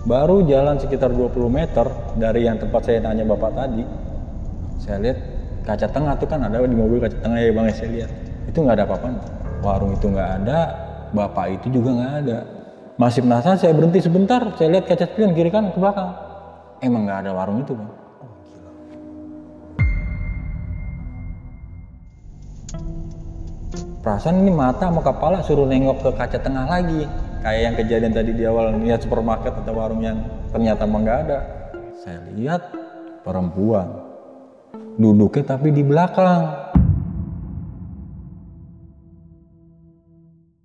Baru jalan sekitar 20 meter dari yang tempat saya nanya bapak tadi, saya lihat kaca tengah tuh kan ada di mobil kaca tengah ya bang, saya lihat itu nggak ada apa-apa. Warung itu nggak ada, bapak itu juga nggak ada. Masih penasaran, saya berhenti sebentar, saya lihat kaca spion kiri kanan ke belakang, emang nggak ada warung itu bang. Perasaan ini mata sama kepala suruh nengok ke kaca tengah lagi, kayak yang kejadian tadi di awal lihat supermarket atau warung yang ternyata emang nggak ada. Saya lihat perempuan duduknya tapi di belakang.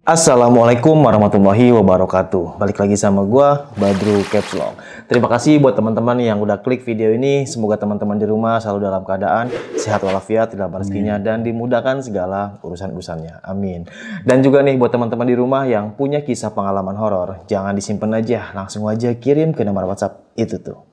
Assalamualaikum warahmatullahi wabarakatuh. Balik lagi sama gua, Badru Capslong. Terima kasih buat teman-teman yang udah klik video ini. Semoga teman-teman di rumah selalu dalam keadaan sehat walafiat, dilapar rezekinya, dan dimudahkan segala urusan-urusannya. Amin. Dan juga nih buat teman-teman di rumah yang punya kisah pengalaman horor, jangan disimpan aja, langsung aja kirim ke nomor WhatsApp itu tuh.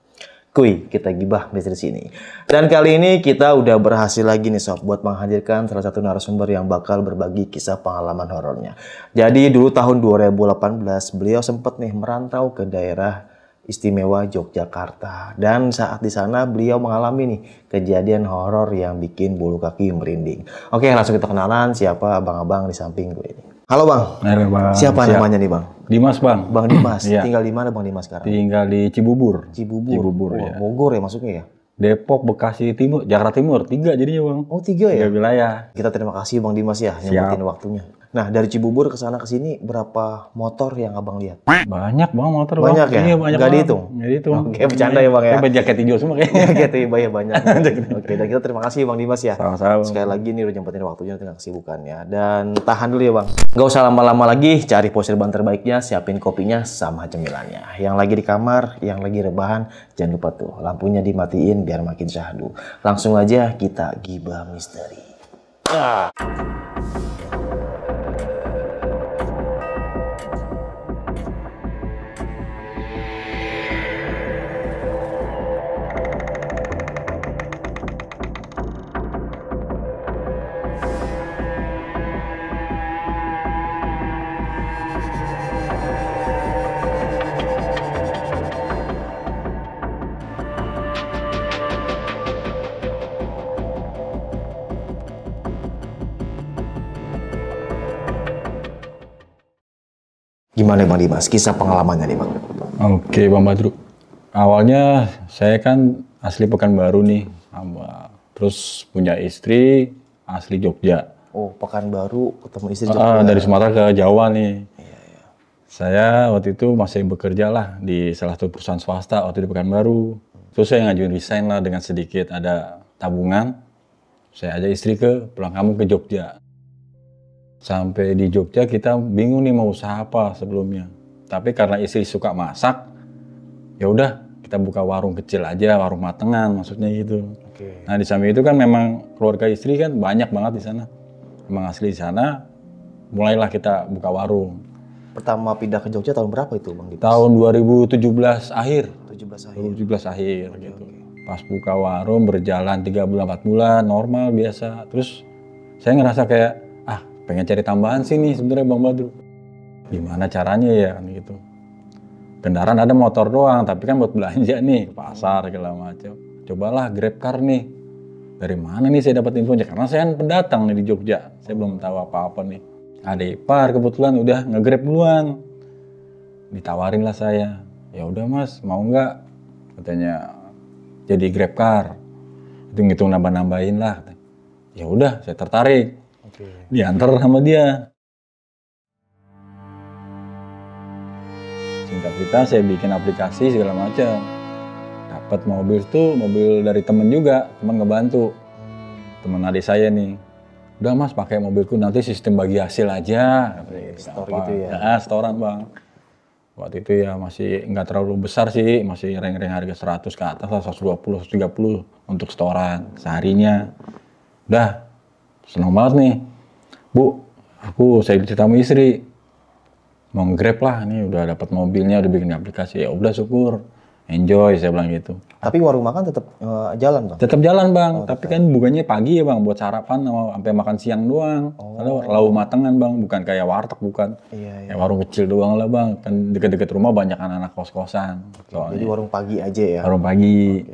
Kuy, kita gibah di sini. Dan kali ini kita udah berhasil lagi nih sob buat menghadirkan salah satu narasumber yang bakal berbagi kisah pengalaman horornya. Jadi dulu tahun 2018 beliau sempat nih merantau ke daerah istimewa Yogyakarta. Dan saat di sana beliau mengalami nih kejadian horor yang bikin bulu kaki merinding. Oke, langsung kita kenalan siapa abang-abang di samping gue ini. Halo bang. Halo bang. Siapa namanya nih bang? Dimas bang. Bang Dimas. Iya. Tinggal di mana bang Dimas sekarang? Tinggal di Cibubur. Cibubur. Ya. Bogor ya masuknya ya? Depok, Bekasi Timur, Jakarta Timur, 3 jadinya bang. Oh 3 ya? 3 wilayah. Kita terima kasih bang Dimas ya nyempetin waktunya. Nah dari Cibubur ke sana ke sini berapa motor yang abang lihat? Banyak bang motor bang. Banyak ya? Iya banyak. Nggak dihitung? Nggak dihitung. Oke, bercanda ya bang ya? Kayak jaket hijau semua kayaknya. Gitu ya banyak. Oke, dan kita terima kasih bang Dimas ya. Sama-sama. Sekali lagi nih udah nyempetin waktunya tengah kesibukannya. Dan tahan dulu ya bang. Gak usah lama-lama lagi, cari posisi ban terbaiknya, siapin kopinya sama cemilannya. Yang lagi di kamar, yang lagi rebahan, jangan lupa tuh lampunya dimatiin biar makin syahdu. Langsung aja kita gibah misteri. Gimana Bang Dimas, kisah pengalamannya nih Bang? Oke Bang Badru. Awalnya saya kan asli Pekanbaru nih, terus punya istri asli Jogja. Oh, Pekanbaru ketemu istri Jogja. Dari Sumatera ke Jawa nih. Iya. Saya waktu itu masih bekerja lah di salah satu perusahaan swasta waktu di Pekanbaru. Terus saya ngajuin resign lah dengan sedikit ada tabungan. Saya ajak istri pulang kampung ke Jogja. Sampai di Jogja kita bingung nih mau usaha apa sebelumnya. Tapi karena istri suka masak, ya udah kita buka warung kecil aja, warung matengan maksudnya gitu. Oke. Nah di samping itu kan memang keluarga istri kan banyak banget di sana. Memang asli di sana, mulailah kita buka warung. Pertama pindah ke Jogja tahun berapa itu Bang Dimas? Tahun 2017 akhir. 17 akhir. 2017 akhir gitu. Pas buka warung berjalan 3 bulan 4 bulan normal biasa. Terus saya ngerasa kayak pengen cari tambahan sih nih sebenarnya Bang Badru. Gimana caranya ya kan gitu. Kendaraan ada motor doang, tapi kan buat belanja nih ke pasar segala macam. Cobalah Grab car nih. Dari mana nih saya dapat infonya? Karena saya kan pendatang nih di Jogja. Saya belum tahu apa-apa nih. Ada ipar kebetulan udah nge-Grab duluan. Ditawarin lah saya. Ya udah Mas, mau nggak? Katanya jadi Grab car. Itu ngitung nambah-nambahin lah. Ya udah, saya tertarik. Diantar sama dia. Singkat cerita saya bikin aplikasi segala macam. Dapat mobil itu mobil dari temen juga, temen ngebantu. Temen adik saya nih. Udah Mas pakai mobilku nanti sistem bagi hasil aja. Store gitu ya? Ya, setoran Bang. Waktu itu ya masih nggak terlalu besar sih, masih rank-rank harga 100 ke atas lah, 120, 130 untuk setoran seharinya. Udah, seneng banget nih. Bu, saya cerita sama istri. Mau nge-Grab lah, nih udah dapat mobilnya, udah bikin aplikasi. Ya udah syukur. enjoy saya bilang gitu. Tapi warung makan tetap jalan bang? Tetap jalan bang, tapi kan bukannya pagi ya bang, buat sarapan sampai makan siang doang. Karena lau matengan bang, bukan kayak warteg, bukan. Iya. Ya warung kecil doang lah bang, kan deket-deket rumah banyak anak-anak kos-kosan. Jadi warung pagi aja ya? Warung pagi.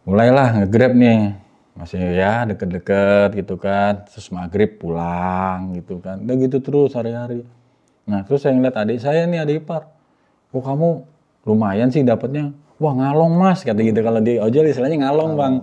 Mulailah nge-grab nih, masih ya deket-deket gitu kan, terus maghrib pulang gitu kan. Udah gitu terus hari-hari. Nah terus saya ngeliat adik saya nih, adik ipar. Oh kamu lumayan sih dapatnya. Wah ngalong mas, kata gitu. Kalau di ojol istilahnya ngalong bang.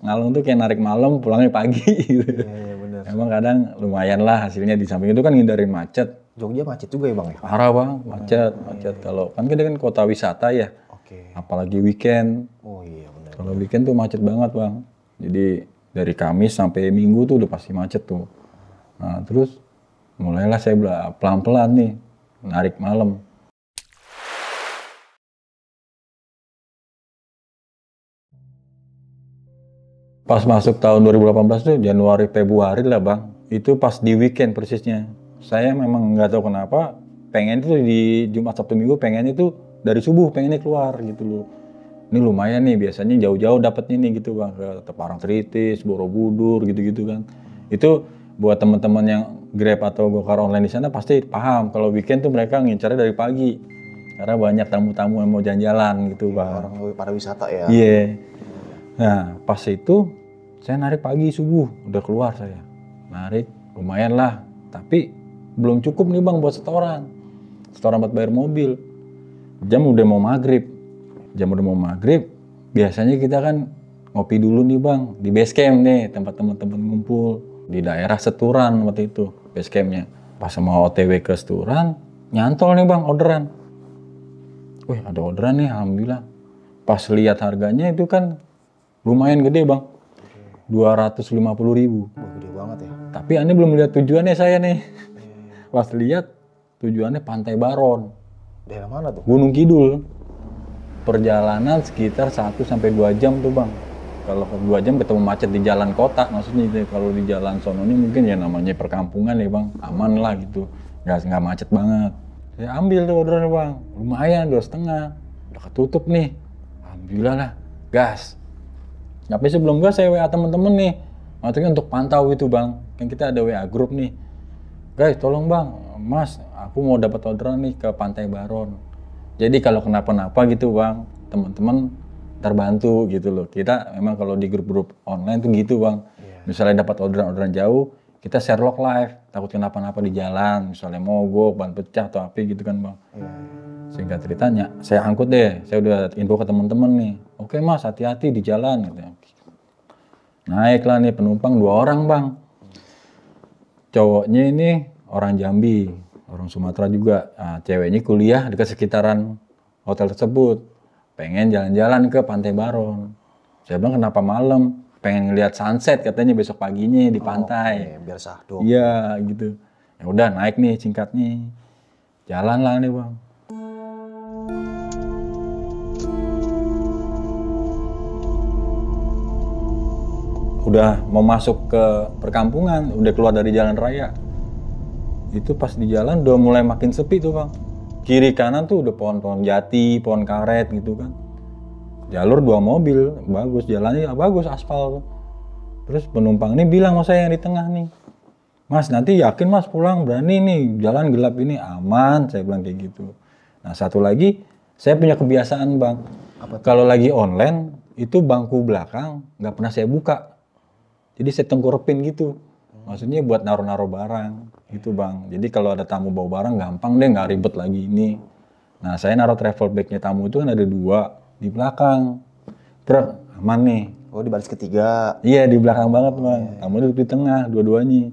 Ngalong tuh kayak narik malam, pulangnya pagi gitu. Iya benar. Emang kadang lumayan lah hasilnya, di samping itu kan ngindarin macet. Jogja macet juga ya bang ya? Parah bang, macet. Kalau kan kita kan kota wisata ya. Oke. Apalagi weekend. Oh iya benar. Kalau weekend tuh macet banget bang. Jadi dari Kamis sampai Minggu tuh udah pasti macet tuh. Nah terus mulailah saya pelan-pelan nih narik malam. Pas masuk tahun 2018 tuh Januari Februari lah bang, itu pas di weekend persisnya. Saya memang nggak tahu kenapa pengen itu di Jumat Sabtu Minggu pengen itu dari subuh pengennya keluar gitu loh. Ini lumayan nih, biasanya jauh-jauh dapetnya nih gitu bang, ke Parangtritis, Borobudur gitu-gitu kan. Itu buat teman-teman yang Grab atau Gokar online di sana pasti paham kalau weekend tuh mereka ngincarnya dari pagi. Karena banyak tamu-tamu yang mau jalan-jalan gitu bang. Orang para wisata ya? Iya. Nah pas itu saya narik pagi subuh, udah keluar saya. Narik lumayan lah, tapi belum cukup nih bang buat setoran. Setoran buat bayar mobil. Jam udah mau maghrib. Biasanya kita kan ngopi dulu nih bang, di base camp nih, tempat teman-teman ngumpul. Di daerah Seturan waktu itu, base campnya. Pas mau OTW ke Seturan, nyantol nih bang orderan. Wih ada orderan nih, alhamdulillah. Pas lihat harganya itu kan lumayan gede bang. 250.000. Wah gede banget ya. Tapi Anda belum lihat tujuannya saya nih. Pas lihat tujuannya Pantai Baron. Daerah mana tuh? Gunung Kidul. Perjalanan sekitar 1-2 jam tuh bang. Kalau 2 jam ketemu macet di jalan kota, maksudnya itu. Kalau di jalan sono ini mungkin ya namanya perkampungan ya bang. Aman lah gitu. Nggak macet banget. Saya ambil tuh orderan bang. Lumayan 2,5. Udah ketutup nih. Alhamdulillah lah. Gas. Tapi sebelum gas saya WA temen-temen nih. Maksudnya untuk pantau itu bang. Kan kita ada WA grup nih. Guys tolong bang. Mas aku mau dapat orderan nih ke Pantai Baron. Jadi kalau kenapa-napa gitu bang. Teman-teman terbantu gitu loh. Kita memang kalau di grup-grup online tuh gitu bang. Misalnya dapat orderan jauh. Kita share log live. Takut kenapa-napa di jalan. Misalnya mogok, ban pecah atau apa gitu kan bang. Sehingga ceritanya, saya angkut deh, saya udah info ke teman-teman nih. Oke mas, hati-hati di jalan. Gitu. Naiklah nih penumpang 2 orang bang. Cowoknya ini orang Jambi, orang Sumatera juga. Nah, ceweknya kuliah dekat sekitaran hotel tersebut. Pengen jalan-jalan ke Pantai Baron. Saya bilang kenapa malam? Pengen ngeliat sunset katanya besok paginya di pantai. Biar sahdu. Iya gitu. Ya udah naik nih singkatnya. Jalan lah nih bang. Udah mau masuk ke perkampungan, udah keluar dari jalan raya. Itu pas di jalan udah mulai makin sepi tuh bang. Kiri kanan tuh udah pohon-pohon jati, pohon karet gitu kan. Jalur 2 mobil, bagus jalannya bagus aspal tuh. Terus penumpang ini bilang sama saya yang di tengah nih. Mas nanti yakin mas pulang, berani nih jalan gelap ini aman, saya bilang kayak gitu. Nah satu lagi, saya punya kebiasaan bang. Kalau lagi online, itu bangku belakang nggak pernah saya buka. Jadi saya tengkurepin gitu. Maksudnya buat naruh-naruh barang gitu bang. Jadi kalau ada tamu bawa barang gampang deh, nggak ribet lagi ini. Nah saya naruh travel bagnya tamu itu kan ada 2 di belakang. Truk aman nih. Oh di baris ketiga. Iya di belakang banget bang. Tamu duduk di tengah dua-duanya.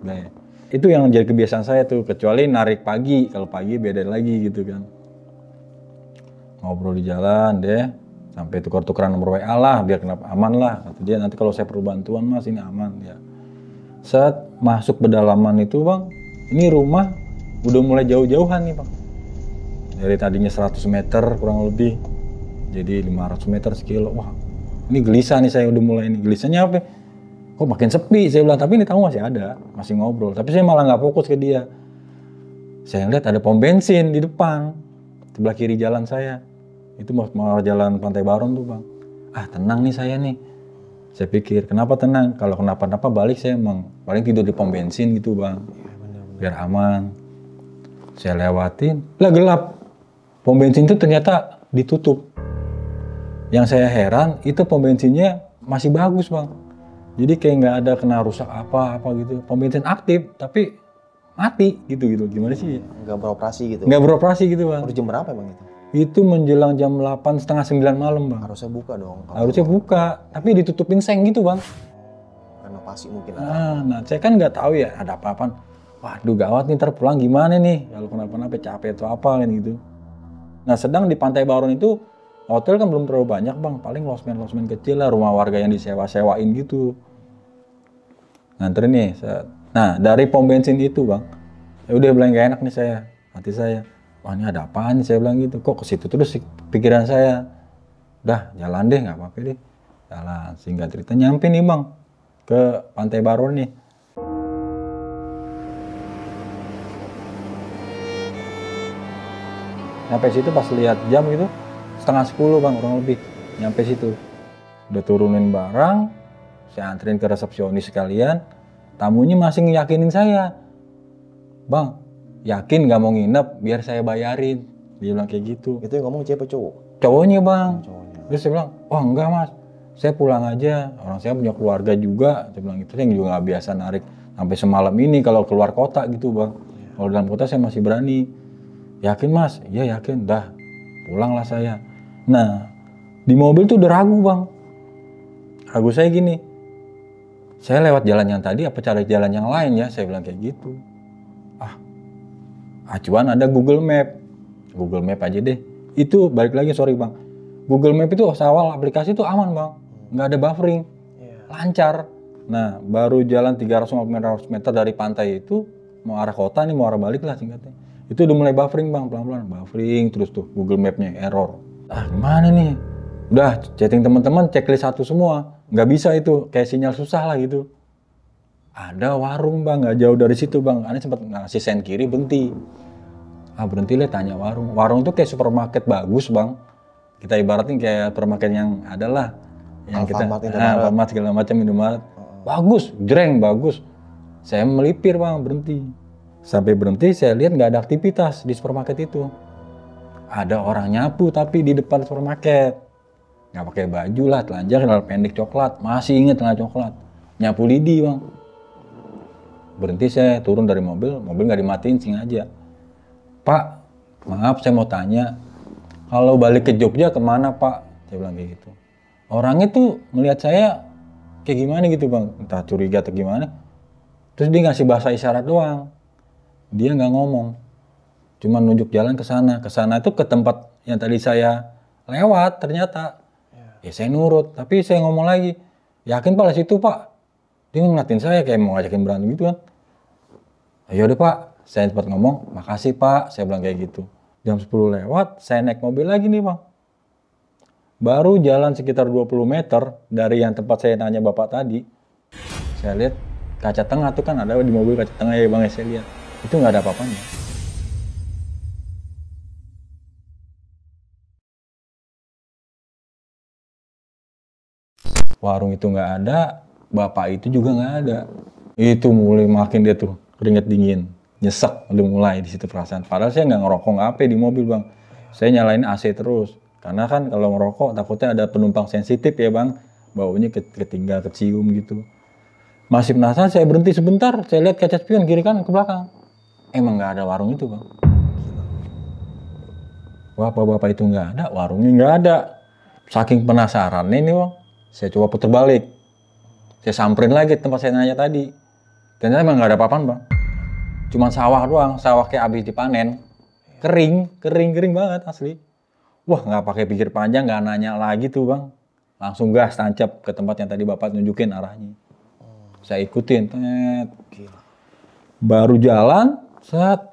Nah, itu yang jadi kebiasaan saya tuh. Kecuali narik pagi. Kalau pagi beda lagi gitu kan. Ngobrol di jalan deh. Sampai tukar-tukaran nomor WA lah, biar kenapa aman lah. Kata dia nanti kalau saya perlu bantuan mas ini aman ya. Saat masuk pedalaman itu bang, ini rumah udah mulai jauh-jauhan nih bang. Dari tadinya 100 meter kurang lebih, jadi 500 meter sekilo. Wah ini gelisah nih saya udah mulai ini. Gelisahnya apa? Kok makin sepi saya bilang, tapi ini tamu masih ada, masih ngobrol. Tapi saya malah nggak fokus ke dia. Saya lihat ada pom bensin di depan, sebelah kiri jalan saya. Itu mau jalan Pantai Baron tuh bang. Ah tenang nih saya nih. Saya pikir kenapa tenang? Kalau kenapa-napa balik saya emang paling tidur di pom bensin gitu bang. Biar aman. Saya lewatin, lah gelap. Pom bensin itu ternyata ditutup. Yang saya heran itu pom bensinnya masih bagus bang. Jadi kayak nggak ada kena rusak apa gitu. Pom bensin aktif tapi mati gitu. Gimana sih? Nggak beroperasi gitu. Nggak beroperasi gitu bang. Udah jam berapa emang itu? Itu menjelang jam 8, setengah 9 malam bang. Harusnya buka dong. Harusnya buka, tapi ditutupin seng gitu bang. Renovasi mungkin. Nah saya kan nggak tahu ya ada apa-apaan. Waduh gawat nih ntar pulang gimana nih? Kalau kenapa-napa capek atau apa kan gitu. Nah sedang di Pantai Baron itu hotel kan belum terlalu banyak bang. Paling losmen kecil lah, rumah warga yang disewa-sewain gitu. Nganterin nih. Nah dari pom bensin itu bang, ya udah bilang gak enak nih saya, hati saya. Wah ini ada apaan nih saya bilang gitu. Kok ke situ terus pikiran saya. Udah jalan deh nggak apa-apa deh. Jalan singkat cerita nyampe nih bang ke Pantai Baron nih. Nyampe situ pas lihat jam gitu setengah 10 bang kurang lebih. Nyampe situ udah turunin barang, saya anterin ke resepsionis sekalian. Tamunya masih ngeyakinin saya, bang yakin nggak mau nginep biar saya bayarin. Dia bilang kayak gitu. Itu yang ngomong cewek cowok? Cowoknya bang. Cowoknya. Terus saya bilang, oh enggak mas, saya pulang aja. Orang saya punya keluarga juga. Saya bilang itu saya juga nggak biasa narik sampai semalam ini kalau keluar kota gitu bang. Kalau dalam kota saya masih berani. Yakin mas? Iya yakin. Dah pulanglah saya. Nah di mobil tuh udah ragu bang. Ragu saya gini. Saya lewat jalan yang tadi apa cari jalan yang lain ya? Saya bilang kayak gitu. Acuan ada Google Map. Google Map aja deh. Itu balik lagi sorry bang. Google Map itu awal aplikasi itu aman bang. Nggak ada buffering. Lancar. Nah baru jalan 300 meter dari pantai itu. Mau arah kota nih mau arah balik lah singkatnya. Itu udah mulai buffering bang. Pelan-pelan buffering terus tuh Google Mapnya error. Gimana nih? Udah chatting teman-teman checklist satu semua. Nggak bisa itu. Kayak sinyal susah lah gitu. Ada warung bang, nggak jauh dari situ bang. Aneh sempat ngasih sen kiri berhenti. Berhenti lah tanya warung. Warung tuh kayak supermarket bagus bang. Kita ibaratin kayak supermarket yang adalah yang Alfamart segala macam Indomaret. Bagus, jreng bagus. Saya melipir bang berhenti. Sampai berhenti saya lihat nggak ada aktivitas di supermarket itu. Ada orang nyapu tapi di depan supermarket. Nggak pakai baju lah, telanjang, celana pendek coklat. Masih inget celana coklat. Nyapu lidi bang. Berhenti saya turun dari mobil nggak dimatiin sengaja. Pak, maaf saya mau tanya, kalau balik ke Jogja kemana Pak? Saya bilang kayak gitu. Orangnya tuh melihat saya kayak gimana gitu bang, entah curiga atau gimana. Terus dia ngasih bahasa isyarat doang. Dia nggak ngomong, cuma nunjuk jalan ke sana. Ke sana itu ke tempat yang tadi saya lewat ternyata. Ya saya nurut, tapi saya ngomong lagi, yakin Pak di situ Pak? Dia ngeliatin saya kayak mau ngajakin berantem gitu kan. Ayo deh Pak, saya sempat ngomong, makasih Pak, saya bilang kayak gitu. Jam 10 lewat, saya naik mobil lagi nih Bang. Baru jalan sekitar 20 meter dari yang tempat saya nanya Bapak tadi. Saya lihat kaca tengah tuh kan ada di mobil kaca tengah ya Bang, ya saya lihat. Itu nggak ada apa-apanya. Warung itu nggak ada, Bapak itu juga nggak ada. Itu mulai makin dia tuh keringet dingin, nyesek udah mulai di situ perasaan. Padahal saya nggak ngerokok nggak apa di mobil bang, saya nyalain AC terus. Karena kan kalau ngerokok takutnya ada penumpang sensitif ya bang, baunya ketinggal kecium gitu. Masih penasaran saya berhenti sebentar, saya lihat kaca spion kiri kan ke belakang. Emang nggak ada warung itu bang. Bapak-bapak itu nggak ada, warungnya nggak ada. Saking penasarannya ini bang, saya coba putar balik. Saya samperin lagi tempat saya nanya tadi. Ternyata emang nggak ada apa-apaan bang. Cuma sawah doang, sawah kayak habis dipanen. Kering banget asli. Wah nggak pakai pikir panjang, nggak nanya lagi tuh bang. Langsung gas tancap ke tempat yang tadi bapak nunjukin arahnya. Saya ikutin, baru jalan,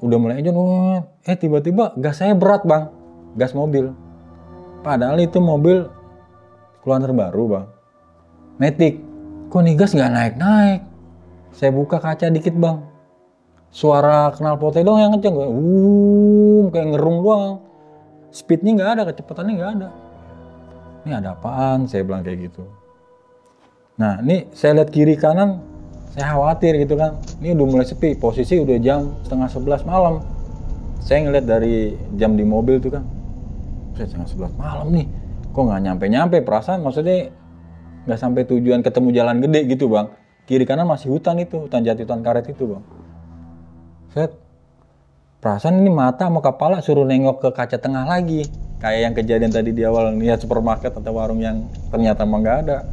udah mulai enjon, tiba-tiba gas saya berat bang, gas mobil. Padahal itu mobil keluaran terbaru bang, Matic. Kok nih gas nggak naik-naik? Saya buka kaca dikit bang, suara knalpotnya doang yang kenceng, kayak ngerung doang. speednya nggak ada, kecepatannya nggak ada. Ini ada apaan? Saya bilang kayak gitu. Nah ini saya lihat kiri kanan, saya khawatir gitu kan. Ini udah mulai sepi, posisi udah jam 10:30 malam. Saya ngeliat dari jam di mobil tuh kan, saya 10:30 malam nih, kok nggak nyampe-nyampe, perasaan maksudnya nggak sampai tujuan ketemu jalan gede gitu bang. Kiri kanan masih hutan itu, hutan jati, hutan karet itu bang. Saya perasaan ini mata sama kepala suruh nengok ke kaca tengah lagi. Kayak yang kejadian tadi di awal, lihat supermarket atau warung yang ternyata emang nggak ada.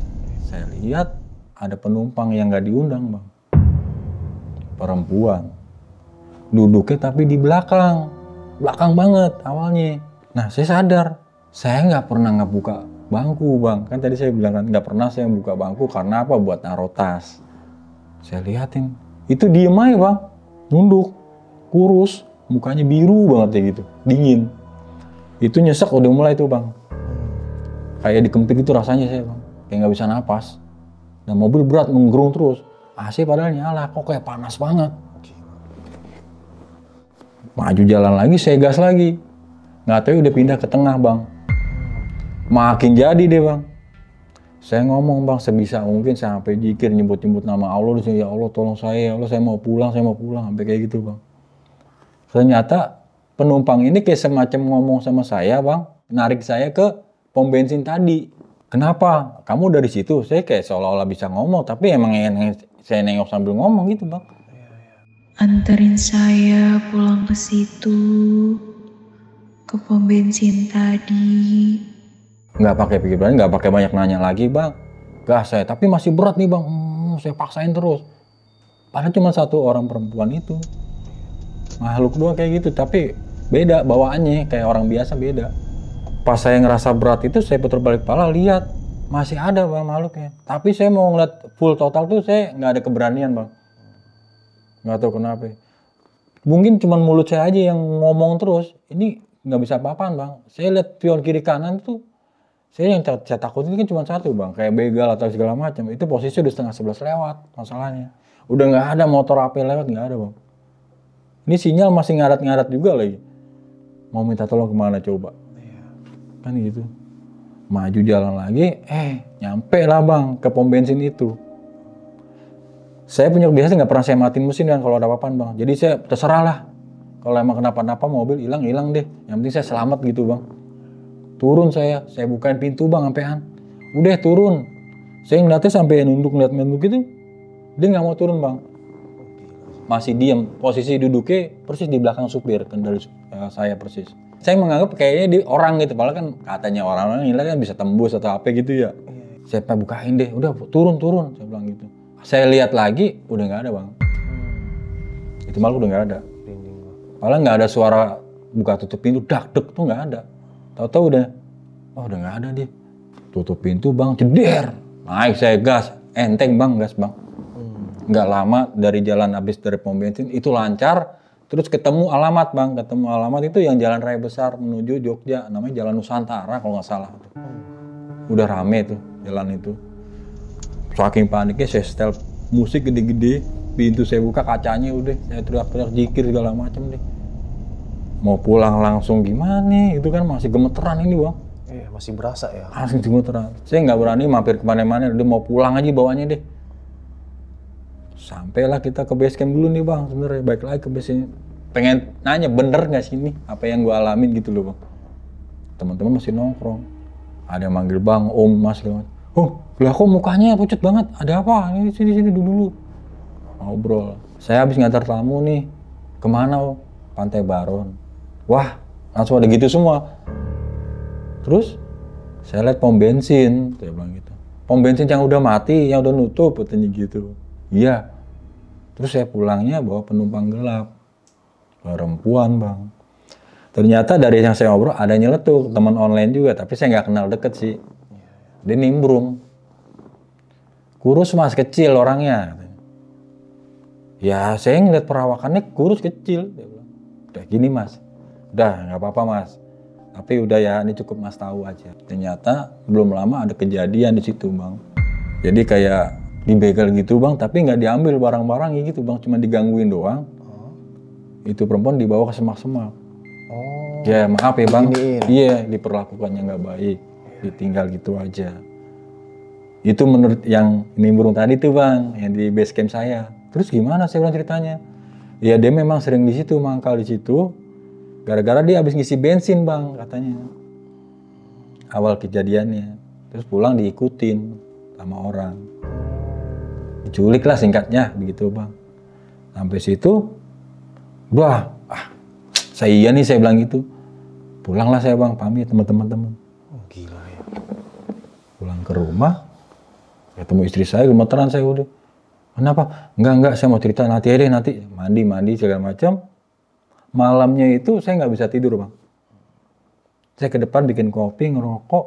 Saya lihat ada penumpang yang nggak diundang bang. Perempuan. Duduknya tapi di belakang. Belakang banget awalnya. Nah saya sadar, saya nggak pernah ngebuka bangku bang. Kan tadi saya bilang kan nggak pernah saya buka bangku karena apa? Buat naruh tas. Saya liatin, itu diem aja bang. Nunduk, kurus, mukanya biru banget ya gitu, dingin. Itu nyesek udah mulai tuh bang. Kayak dikempit itu rasanya saya bang. Kayak nggak bisa napas. Dan mobil berat menggerung terus. AC padahal nyala, kok kayak panas banget. Maju jalan lagi, saya gas lagi. Nggak tahu udah pindah ke tengah bang. Makin jadi deh bang. Saya ngomong bang sebisa mungkin saya sampai zikir nyebut-nyebut nama Allah. Ya Allah tolong saya, ya Allah saya mau pulang, sampai kayak gitu bang. Ternyata penumpang ini kayak semacam ngomong sama saya bang, narik saya ke pom bensin tadi. Kenapa? Kamu dari situ? Saya kayak seolah-olah bisa ngomong, tapi emang saya nengok sambil ngomong gitu bang. Anterin saya pulang ke situ, ke pom bensin tadi. Nggak pakai pikiran, nggak pakai banyak nanya lagi bang. Gas saya, tapi masih berat nih bang. Saya paksain terus. Padahal cuma satu orang perempuan itu. Makhluk doang kayak gitu, tapi beda bawaannya, kayak orang biasa beda. Pas saya ngerasa berat itu, saya putar balik kepala, lihat masih ada bang makhluknya. Tapi saya mau ngeliat full total tuh, saya nggak ada keberanian bang. Nggak tahu kenapa. Mungkin cuma mulut saya aja yang ngomong terus. Ini nggak bisa apa-apaan bang. Saya lihat pion kiri kanan tuh, saya yang saya takutin kan cuma satu bang, kayak begal atau segala macam. Itu posisi udah 10:30 lewat masalahnya. Udah nggak ada motor apa lewat, nggak ada bang. Ini sinyal masih ngarat-ngarat juga lagi. Mau minta tolong kemana coba? Kan gitu. Maju jalan lagi, nyampe lah bang ke pom bensin itu. Saya punya kebiasaan nggak pernah saya matiin mesin kan kalau ada apa-apaan bang. Jadi saya terserah lah. Kalau emang kenapa-napa mobil hilang deh. Yang penting saya selamat gitu bang. Turun saya bukain pintu bang sampean. Udah turun. Saya ngeliatnya sampai nunduk gitu. Dia nggak mau turun bang. Masih diem, posisi duduknya persis di belakang supir, kendali saya persis. Saya menganggap kayaknya di orang gitu, padahal kan katanya orang-orang ini kan bisa tembus atau apa gitu ya. Saya bukain deh, udah turun, saya bilang gitu. Saya lihat lagi, udah nggak ada bang. Itu malah udah nggak ada. Padahal nggak ada suara buka tutup pintu, dak-dek tuh nggak ada. Tahu-tahu udah nggak ada dia. Tutup pintu bang, jeder. Naik saya gas, enteng bang, gas bang. Nggak lama dari jalan habis dari pom bensin itu lancar, terus ketemu alamat bang, itu yang jalan raya besar menuju Jogja, namanya Jalan Nusantara kalau nggak salah. Udah rame tuh jalan itu. Saking paniknya saya setel musik gede-gede, pintu saya buka kacanya udah, saya teriak-teriak zikir segala macam deh. Mau pulang langsung gimana? Itu kan masih gemeteran ini bang. Iya masih berasa ya. Masih gemeteran. Saya nggak berani mampir kemana-mana, udah mau pulang aja bawanya deh. Sampailah kita ke base camp dulu nih bang, sebenarnya balik lagi ke base ini. Pengen nanya bener nggak sih ini apa yang gue alamin gitu loh bang. Teman-teman masih nongkrong, ada yang manggil bang, om, mas gitu. Oh, lah kok mukanya pucat banget? Ada apa? Ini sini dulu. Ngobrol. Saya habis ngantar tamu nih. Kemana? Oh? Pantai Baron. Wah, langsung ada gitu semua. Terus saya lihat pom bensin, saya bilang gitu. Pom bensin yang udah mati, yang udah nutup, katanya gitu. Iya. Terus saya pulangnya bawa penumpang gelap. Perempuan bang. Ternyata dari yang saya ngobrol ada nyeletuk, teman online juga, tapi saya nggak kenal deket sih. Dia nimbrung. Kurus mas, kecil orangnya. Ya saya ngeliat perawakannya kurus kecil. Dia bilang, udah gini mas. Udah nggak apa-apa mas. Tapi udah ya ini cukup mas tahu aja. Ternyata belum lama ada kejadian di situ bang. Jadi kayak dibegal gitu bang, tapi nggak diambil barang-barangnya gitu bang, cuma digangguin doang. Itu perempuan dibawa ke semak-semak. Oh. Ya maaf ya bang, Diginiin. iya diperlakukannya nggak baik, ditinggal gitu aja. Itu menurut yang nimbrung tadi tuh bang, yang di base camp saya. Terus gimana saya bilang ceritanya? Ya dia memang sering di situ, mangkal di situ. Gara-gara dia habis ngisi bensin bang katanya. Awal kejadiannya. Terus pulang diikutin sama orang. Diculik lah singkatnya begitu bang. Sampai situ, wah, saya bilang gitu. Pulanglah saya bang, pamit teman-teman. Oh, gila ya. Pulang ke rumah, ketemu istri saya, gemeteran saya udah. Kenapa? Enggak, saya mau cerita nanti aja deh, nanti. Mandi, segala macam. Malamnya itu saya nggak bisa tidur bang. Saya ke depan bikin kopi, ngerokok.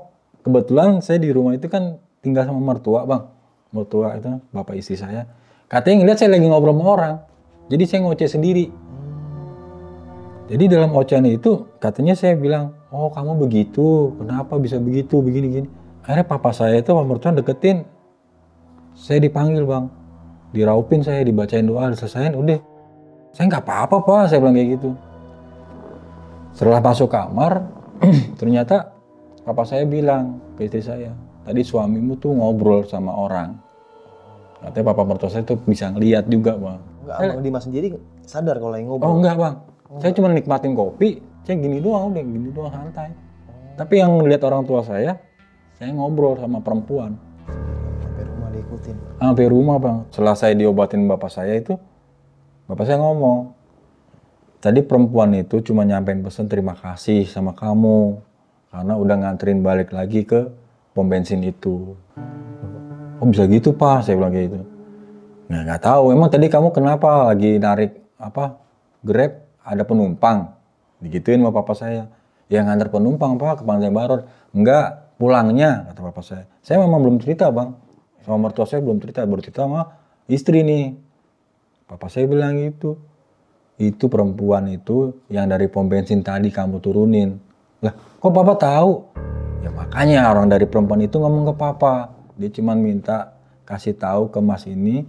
Kebetulan saya di rumah itu kan tinggal sama mertua bang. Mertua itu bapak istri saya. Katanya ngeliat saya lagi ngobrol sama orang. Jadi saya ngoceh sendiri. Jadi dalam ocehan itu katanya saya bilang, oh kamu begitu, kenapa bisa begitu, begini-gini. Akhirnya papa saya itu sama mertua deketin. Saya dipanggil bang. Diraupin saya, dibacain doa, diselesain, udah. Saya nggak apa-apa pak, saya bilang kayak gitu. Setelah masuk kamar, ternyata papa saya bilang ke istri saya, tadi suamimu tuh ngobrol sama orang. Katanya papa mertua saya tuh bisa ngeliat juga bang. Enggak, Abang Dimas sendiri sadar kalau lagi ngobrol? Oh enggak bang, saya cuma nikmatin kopi, saya gini doang, udah gini doang santai. Tapi yang ngeliat orang tua saya ngobrol sama perempuan. Sampai rumah diikutin? Sampai rumah bang, setelah saya diobatin bapak saya itu, bapak saya ngomong, tadi perempuan itu cuma nyampein pesan terima kasih sama kamu karena udah nganterin balik lagi ke pom bensin itu. Oh bisa gitu pak, saya bilang kayak gitu. Nah nggak tahu, emang tadi kamu kenapa lagi narik Grab ada penumpang? Digituin sama papa saya. Ya nganter penumpang pak ke Pantai Baron. Enggak, pulangnya kata papa saya. Saya memang belum cerita bang, sama mertua saya belum cerita, baru cerita sama istri nih. Papa saya bilang gitu. Itu perempuan itu yang dari pom bensin tadi kamu turunin. Lah, kok papa tahu? Ya makanya orang dari perempuan itu ngomong ke papa. Dia cuma minta kasih tahu ke mas ini,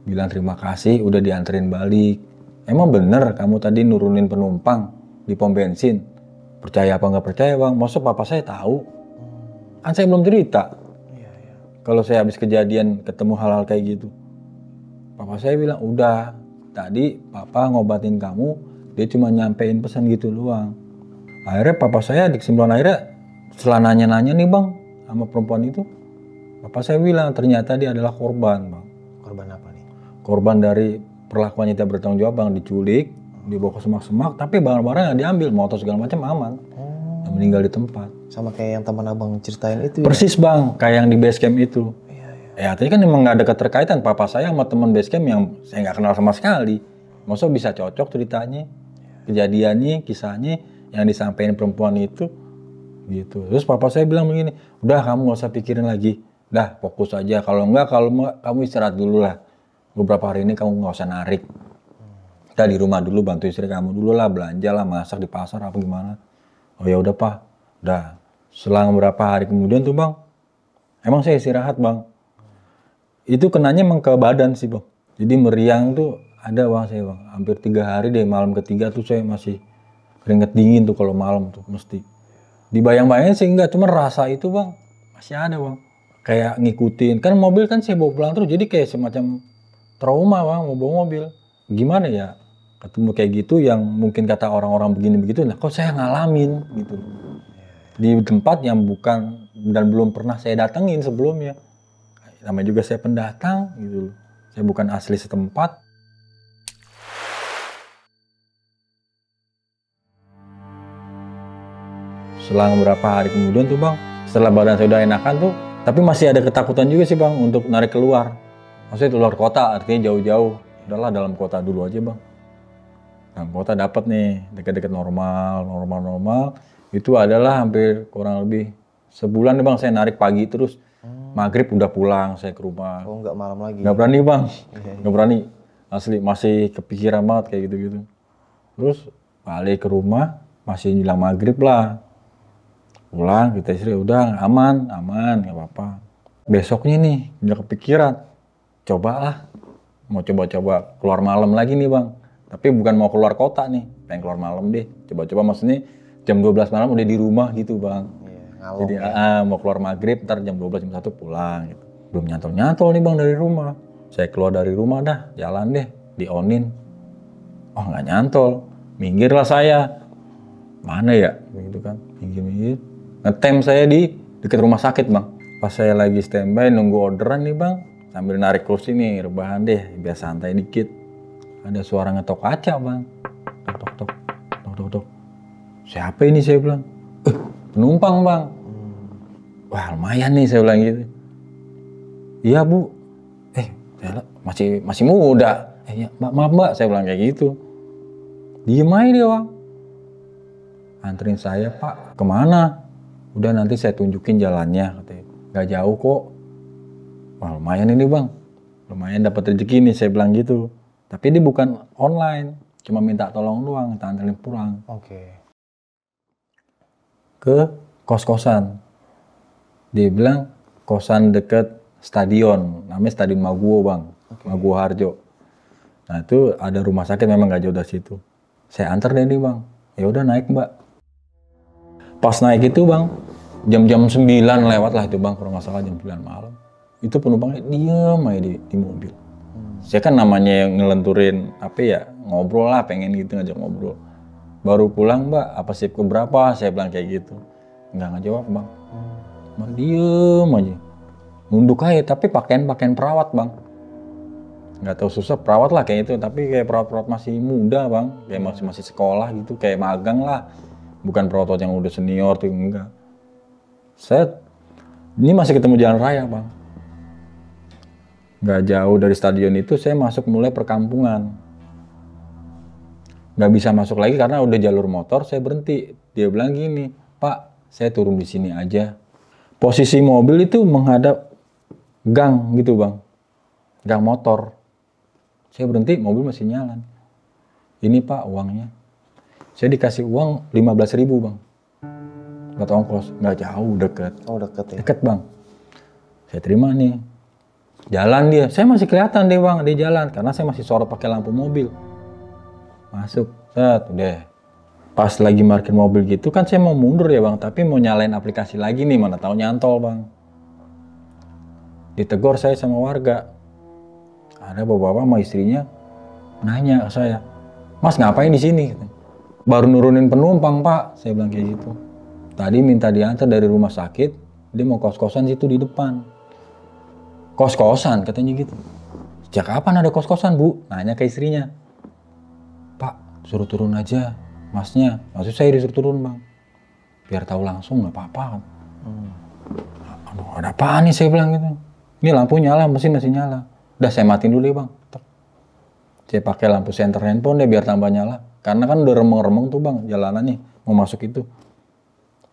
bilang terima kasih udah dianterin balik. Emang bener kamu tadi nurunin penumpang di pom bensin? Percaya apa nggak percaya bang? Maksud papa saya tahu? Kan saya belum cerita. Kalau saya habis kejadian ketemu hal-hal kayak gitu. Papa saya bilang, udah, tadi papa ngobatin kamu, dia cuma nyampein pesan gitu doang. Akhirnya papa saya di kesimpulan akhirnya, setelah nanya-nanya nih bang, sama perempuan itu, papa saya bilang ternyata dia adalah korban bang. Korban apa nih? Korban dari perlakuannya tidak bertanggung jawab bang, diculik, dibawa ke semak-semak, tapi barang-barang yang diambil, motor segala macam aman. Dan meninggal di tempat. Sama kayak yang teman abang ceritain itu Persis ya? bang, kayak yang di base camp itu. Ya artinya kan emang gak ada keterkaitan papa saya sama teman basecamp yang saya nggak kenal sama sekali. Maksudnya bisa cocok ceritanya, kejadiannya, kisahnya yang disampaikan perempuan itu gitu. Terus papa saya bilang begini, udah kamu gak usah pikirin lagi, dah fokus aja. Kalau kamu istirahat dulu lah. Beberapa hari ini kamu gak usah narik. Kita di rumah dulu, bantu istri kamu dulu lah, belanja lah, masak di pasar apa gimana. Oh ya udah pak, udah. Selang beberapa hari kemudian tuh bang, emang saya istirahat bang. Itu kenanya emang ke badan sih bang. Jadi meriang tuh ada bang saya bang. Hampir 3 hari deh, malam ketiga tuh saya masih keringet dingin tuh kalau malam tuh mesti. Dibayang-bayangin sih enggak, cuma rasa itu bang masih ada bang. Kayak ngikutin, kan mobil kan saya bawa pulang terus jadi kayak semacam trauma bang mau bawa mobil. Gimana ya ketemu kayak gitu yang mungkin kata orang-orang begini begitu, nah kok saya ngalamin gitu. Di tempat yang bukan dan belum pernah saya datengin sebelumnya. Namanya juga saya pendatang gitu. Saya bukan asli setempat. Selang beberapa hari kemudian tuh bang, setelah badan saya udah enakan tuh, tapi masih ada ketakutan juga sih bang untuk narik keluar. Maksudnya keluar kota, artinya jauh-jauh. Udahlah dalam kota dulu aja bang. Dalam kota dapat nih, dekat-dekat normal. Itu adalah hampir kurang lebih sebulan nih bang saya narik pagi terus. Maghrib udah pulang saya ke rumah. Oh nggak malam lagi? Nggak berani bang, nggak berani. Asli masih kepikiran banget kayak gitu-gitu. Terus balik ke rumah masih menjelang maghrib lah. Pulang kita istri udah aman nggak apa-apa. Besoknya nih udah kepikiran, cobalah mau coba-coba keluar malam lagi nih bang. Tapi bukan mau keluar kota nih, pengen keluar malam deh. Coba-coba maksudnya jam 12 malam udah di rumah gitu bang. Ngalong, Jadi mau keluar maghrib, ntar jam 12, jam 1 pulang gitu. Belum nyantol-nyantol nih bang dari rumah. Saya keluar dari rumah dah, jalan deh, di-onin. Oh nggak nyantol, minggir lah saya. Mana ya, begitu kan, minggir-minggir. Ngetem saya di dekat rumah sakit bang. Pas saya lagi standby nunggu orderan nih bang, sambil narik kursi nih, rebahan deh, biar santai dikit. Ada suara ngetok kaca bang, tok tok. Siapa ini saya bilang? Penumpang bang. Wah lumayan nih saya bilang gitu. Iya bu. Saya masih muda. Ya, maaf mbak, saya bilang kayak gitu. Diem aja dia bang. Anterin saya pak. Kemana? Udah nanti saya tunjukin jalannya katanya. Gak jauh kok. Wah lumayan ini bang. Lumayan dapat rezeki nih saya bilang gitu. Tapi dia bukan online. Cuma minta tolong doang, minta anterin pulang. Oke. Ke kos-kosan. Dia bilang kosan deket stadion, namanya Stadion Maguwo bang, Maguwo Harjo. Nah itu ada rumah sakit memang gak jauh dari situ. Saya antar deh nih bang, ya udah naik mbak. Pas naik itu bang, jam-jam 9 lewat lah itu bang, kalau nggak salah jam 9 malam. Itu penumpangnya diem aja di mobil. Saya kan namanya yang ngelenturin apa ya, ngobrol lah, pengen gitu ngajak ngobrol. Baru pulang mbak, apa sip keberapa? Saya bilang kayak gitu. Nggak jawab bang. Bang diem aja. Nunduk aja, tapi pakaian perawat bang. Nggak tahu susah perawat lah kayak itu, tapi kayak perawat masih muda bang. Kayak masih sekolah gitu, kayak magang lah. Bukan perawat yang udah senior tuh, enggak. Saya ini masih ketemu jalan raya bang. Nggak jauh dari stadion itu saya masuk mulai perkampungan. Nggak bisa masuk lagi karena udah jalur motor, saya berhenti. Dia bilang gini, Pak, saya turun di sini aja. Posisi mobil itu menghadap gang gitu bang, gang motor. Saya berhenti, mobil masih nyala. Ini Pak uangnya. Saya dikasih uang 15.000 bang. Buat ongkos, nggak jauh, deket. Oh deket ya? Deket bang. Saya terima nih. Jalan dia, saya masih kelihatan deh bang, dia jalan. Karena saya masih sorot pakai lampu mobil. Masuk, set, udah. Pas lagi parkir mobil gitu kan saya mau mundur ya bang. Tapi mau nyalain aplikasi lagi nih, mana tahu nyantol bang. Ditegur saya sama warga. Ada bapak-bapak sama istrinya nanya ke saya, Mas ngapain di sini? Baru nurunin penumpang Pak, saya bilang kayak gitu. Tadi minta diantar dari rumah sakit, dia mau kos-kosan situ di depan. Kos-kosan katanya gitu. Sejak kapan ada kos-kosan Bu? Nanya ke istrinya. Pak suruh turun aja masnya, maksud saya disuruh turun bang. Biar tahu langsung nggak apa-apa. Aduh ada apaan nih saya bilang gitu. Ini lampu nyala, mesin masih nyala. Udah saya matiin dulu ya bang. Saya pakai lampu senter handphone deh biar tambah nyala. Karena kan udah remeng-remeng tuh bang jalanannya. Mau masuk itu.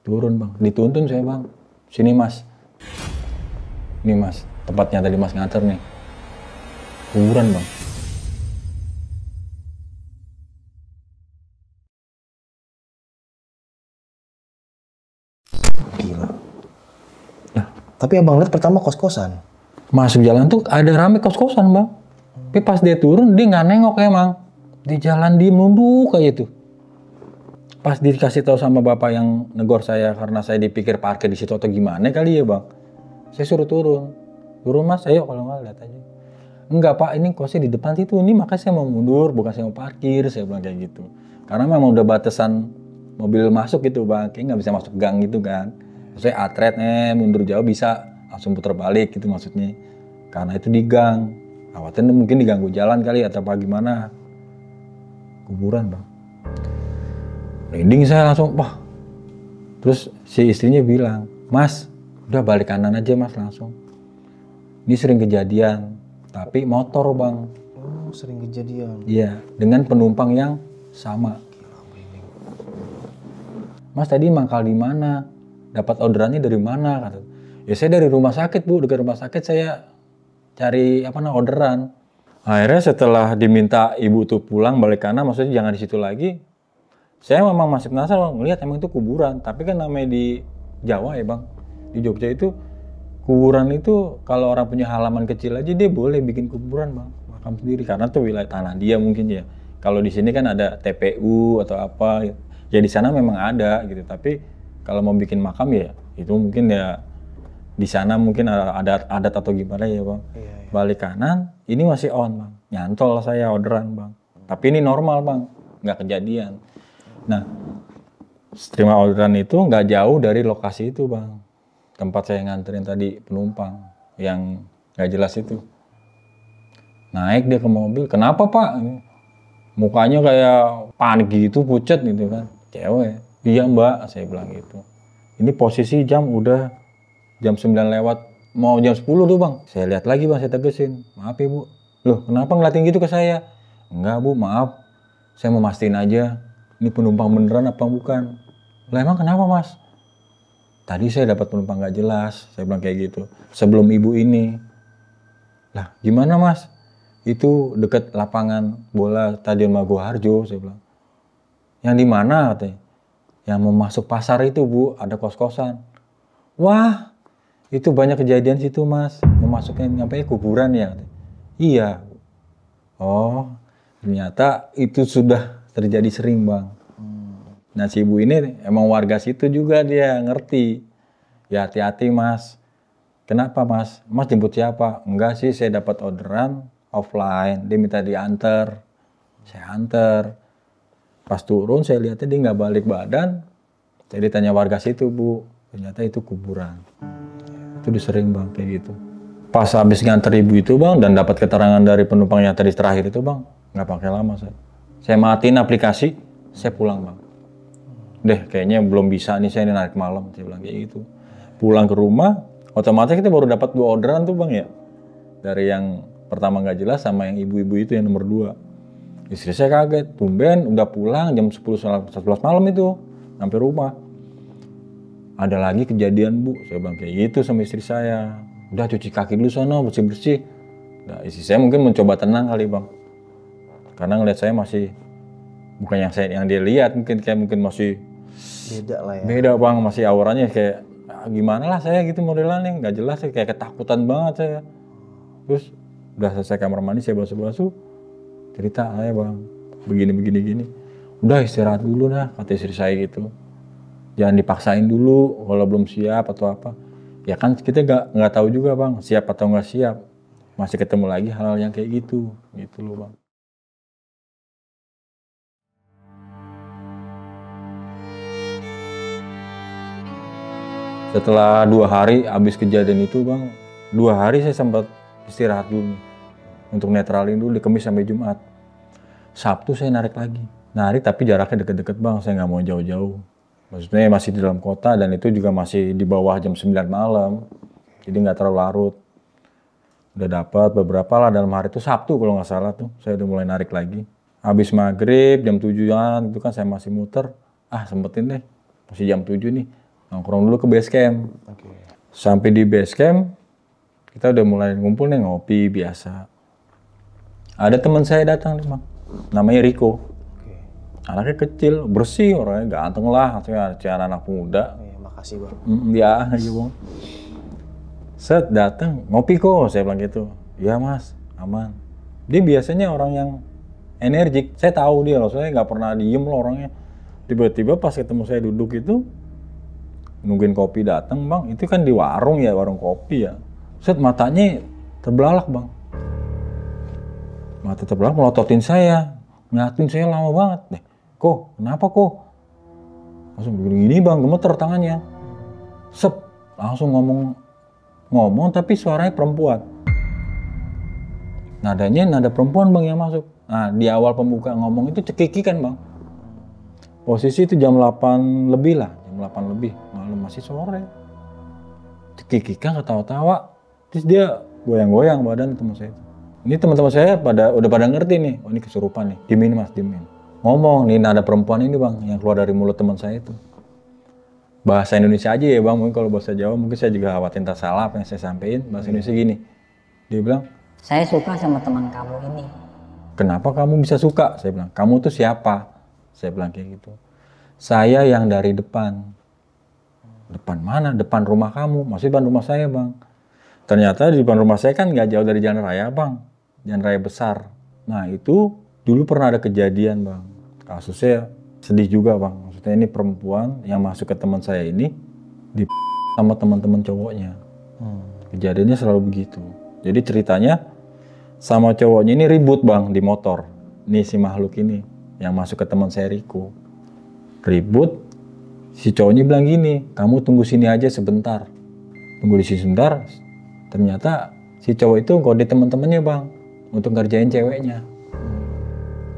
Turun bang. Dituntun saya bang. Sini mas. Ini mas. Tempatnya tadi mas nganter nih. Kuburan bang. Gila. Nah, tapi abang lihat pertama kos-kosan. Masuk jalan tuh ada rame kos-kosan bang. Tapi pas dia turun dia nggak nengok emang. Di jalan dia nunduk kayak itu. Pas dikasih tahu sama bapak yang negor saya karena saya dipikir parkir di situ atau gimana kali ya bang. Saya suruh turun. Turun mas, ayo kalau nggak lihat aja. Enggak pak, ini kosnya di depan situ. Ini makanya saya mau mundur, bukan saya mau parkir. Saya bilang kayak gitu. Karena memang udah batasan mobil masuk gitu bang. Kayaknya nggak bisa masuk gang gitu kan. Saya atret mundur jauh bisa langsung putar balik gitu maksudnya. Karena itu di gang. Khawatirnya mungkin diganggu jalan kali atau apa gimana. Kuburan bang. Merinding saya langsung, wah. Terus si istrinya bilang, Mas, udah balik kanan aja mas langsung. Ini sering kejadian, tapi motor bang. Oh, sering kejadian. Iya, dengan penumpang yang sama. Mas tadi mangkal di mana? Dapat orderannya dari mana? Kata. Ya saya dari rumah sakit bu, dekat rumah sakit saya cari orderan. Akhirnya setelah diminta ibu tuh pulang balik kanan, maksudnya jangan di situ lagi. Saya memang masih penasaran ngelihat emang itu kuburan, tapi kan namanya di Jawa ya bang, di Jogja itu kuburan itu kalau orang punya halaman kecil aja dia boleh bikin kuburan bang, makam sendiri karena tuh wilayah tanah dia mungkin ya. Kalau di sini kan ada TPU atau apa, ya di sana memang ada gitu. Tapi kalau mau bikin makam ya itu mungkin ya di sana mungkin ada adat atau gimana ya bang. Balik kanan, ini masih on bang. Nyantol saya orderan bang. Tapi ini normal bang, nggak kejadian. Nah, terima orderan itu nggak jauh dari lokasi itu bang. Tempat saya nganterin tadi penumpang yang nggak jelas itu. Naik dia ke mobil, kenapa pak? Mukanya kayak panik gitu, pucet gitu kan. Cewek, iya mbak, saya bilang gitu. Ini posisi jam udah jam 9 lewat, mau jam 10 tuh bang. Saya lihat lagi bang, saya tegesin. Maaf ya bu. Loh kenapa ngeliatin gitu ke saya? Enggak bu, maaf. Saya mau mastiin aja, ini penumpang beneran apa bukan? Lah emang kenapa mas? Tadi saya dapat penumpang gak jelas, saya bilang kayak gitu. Sebelum ibu ini. Lah gimana mas? Itu deket lapangan bola Stadion Mago Harjo, saya bilang. Yang di mana katanya? Yang mau masuk pasar itu bu, ada kos-kosan. Wah, itu banyak kejadian situ mas. Mau masuknya nyampe kuburan ya? Katanya. Iya. Oh, ternyata itu sudah terjadi sering bang. Nah si ibu ini emang warga situ juga, dia ngerti. Ya hati-hati mas. Kenapa mas? Mas jemput siapa? Enggak sih, saya dapat orderan offline. Dia minta diantar. Saya antar. Pas turun saya lihatnya dia nggak balik badan. Jadi tanya warga situ bu. Ternyata itu kuburan. Itu sering bang kayak gitu. Pas habis nganter ibu itu bang dan dapat keterangan dari penumpang yang tadi terakhir itu bang. Nggak pakai lama saya. Saya matiin aplikasi. Saya pulang bang. Deh kayaknya belum bisa nih saya narik malam, saya bilang kayak gitu. Pulang ke rumah, otomatis kita baru dapat 2 orderan tuh bang ya. Dari yang pertama nggak jelas sama yang ibu-ibu itu yang nomor 2. Istri saya kaget, tumben udah pulang jam 10-11 malam itu, sampai rumah. Ada lagi kejadian bu, saya bilang kayak gitu sama istri saya. Udah cuci kaki dulu sono, bersih-bersih. Nah, istri saya mungkin mencoba tenang kali bang. Karena ngeliat saya masih, bukan yang dia lihat, mungkin masih Beda lah ya. Beda bang, masih auranya kayak gimana lah saya gitu modelannya, nggak jelas sih, kayak ketakutan banget saya. Terus udah selesai kamar mandi saya basuh-basuh, cerita saya bang, begini. Udah istirahat dulu dah, kata istri saya gitu. Jangan dipaksain dulu kalau belum siap atau apa. Ya kan kita nggak tahu juga bang, siap atau nggak siap. Masih ketemu lagi hal-hal yang kayak gitu loh bang. Setelah 2 hari habis kejadian itu bang, 2 hari saya sempat istirahat dulu untuk netralin dulu di Kamis sampai Jumat. Sabtu saya narik lagi, tapi jaraknya deket-deket bang, saya nggak mau jauh-jauh. Maksudnya masih di dalam kota dan itu juga masih di bawah jam 9 malam, jadi nggak terlalu larut. Udah dapat beberapa lah dalam hari itu, Sabtu kalau nggak salah tuh, saya udah mulai narik lagi. Habis maghrib jam 7-an itu kan saya masih muter, sempetin deh, masih jam 7 nih. Nongkrong dulu ke base camp. Sampai di base camp, kita udah mulai ngumpul nih, ngopi biasa. Ada teman saya datang nih bang, namanya Riko. Anaknya kecil, bersih, orangnya ganteng lah, artinya anak muda. Makasih bang. Ya, bang. Set datang, ngopi kok, saya bilang gitu. Ya mas, aman. Dia biasanya orang yang energik, saya tahu dia loh, saya nggak pernah diem loh orangnya. Tiba-tiba pas ketemu saya duduk itu, nungguin kopi datang bang, itu kan di warung ya, warung kopi ya. Set matanya terbelalak bang. Mata terbelalak melototin saya, ngeliatin saya lama banget. Deh, kok kenapa kok? Langsung begini bang, gemeter tangannya. Sep, langsung ngomong tapi suaranya perempuan. Nadanya nada perempuan bang yang masuk. Nah di awal pembuka ngomong itu cekiki kan bang. Posisi itu jam 8 lebih lah, jam 8 lebih, malam masih sore. Cekikikan ketawa-tawa, terus dia goyang-goyang badan teman saya. Ini teman-teman saya udah pada ngerti nih, oh ini kesurupan nih, diemin mas, diemin. Ngomong, nih ada perempuan ini bang, yang keluar dari mulut teman saya itu. Bahasa Indonesia aja ya bang, mungkin kalau bahasa Jawa mungkin saya juga khawatir tak salah apa yang saya sampaikan. Bahasa Indonesia gini, dia bilang, saya suka sama teman kamu ini. Kenapa kamu bisa suka? Saya bilang, kamu tuh siapa? Saya bilang kayak gitu. Saya yang dari depan. Depan mana? Depan rumah kamu. Maksudnya depan rumah saya bang. Ternyata di depan rumah saya kan nggak jauh dari jalan raya bang. Jalan raya besar. Nah itu Dulu pernah ada kejadian bang, kasusnya sedih juga bang. Maksudnya ini perempuan yang masuk ke teman saya ini di sama teman-teman cowoknya. Kejadiannya selalu begitu. Jadi ceritanya sama cowoknya ini ribut bang di motor. Nih si makhluk ini yang masuk ke teman saya Riko. Ribut, si cowoknya bilang gini, kamu tunggu sini aja sebentar. Tunggu di sini sebentar. Ternyata si cowok itu kode teman-temannya bang untuk ngerjain ceweknya.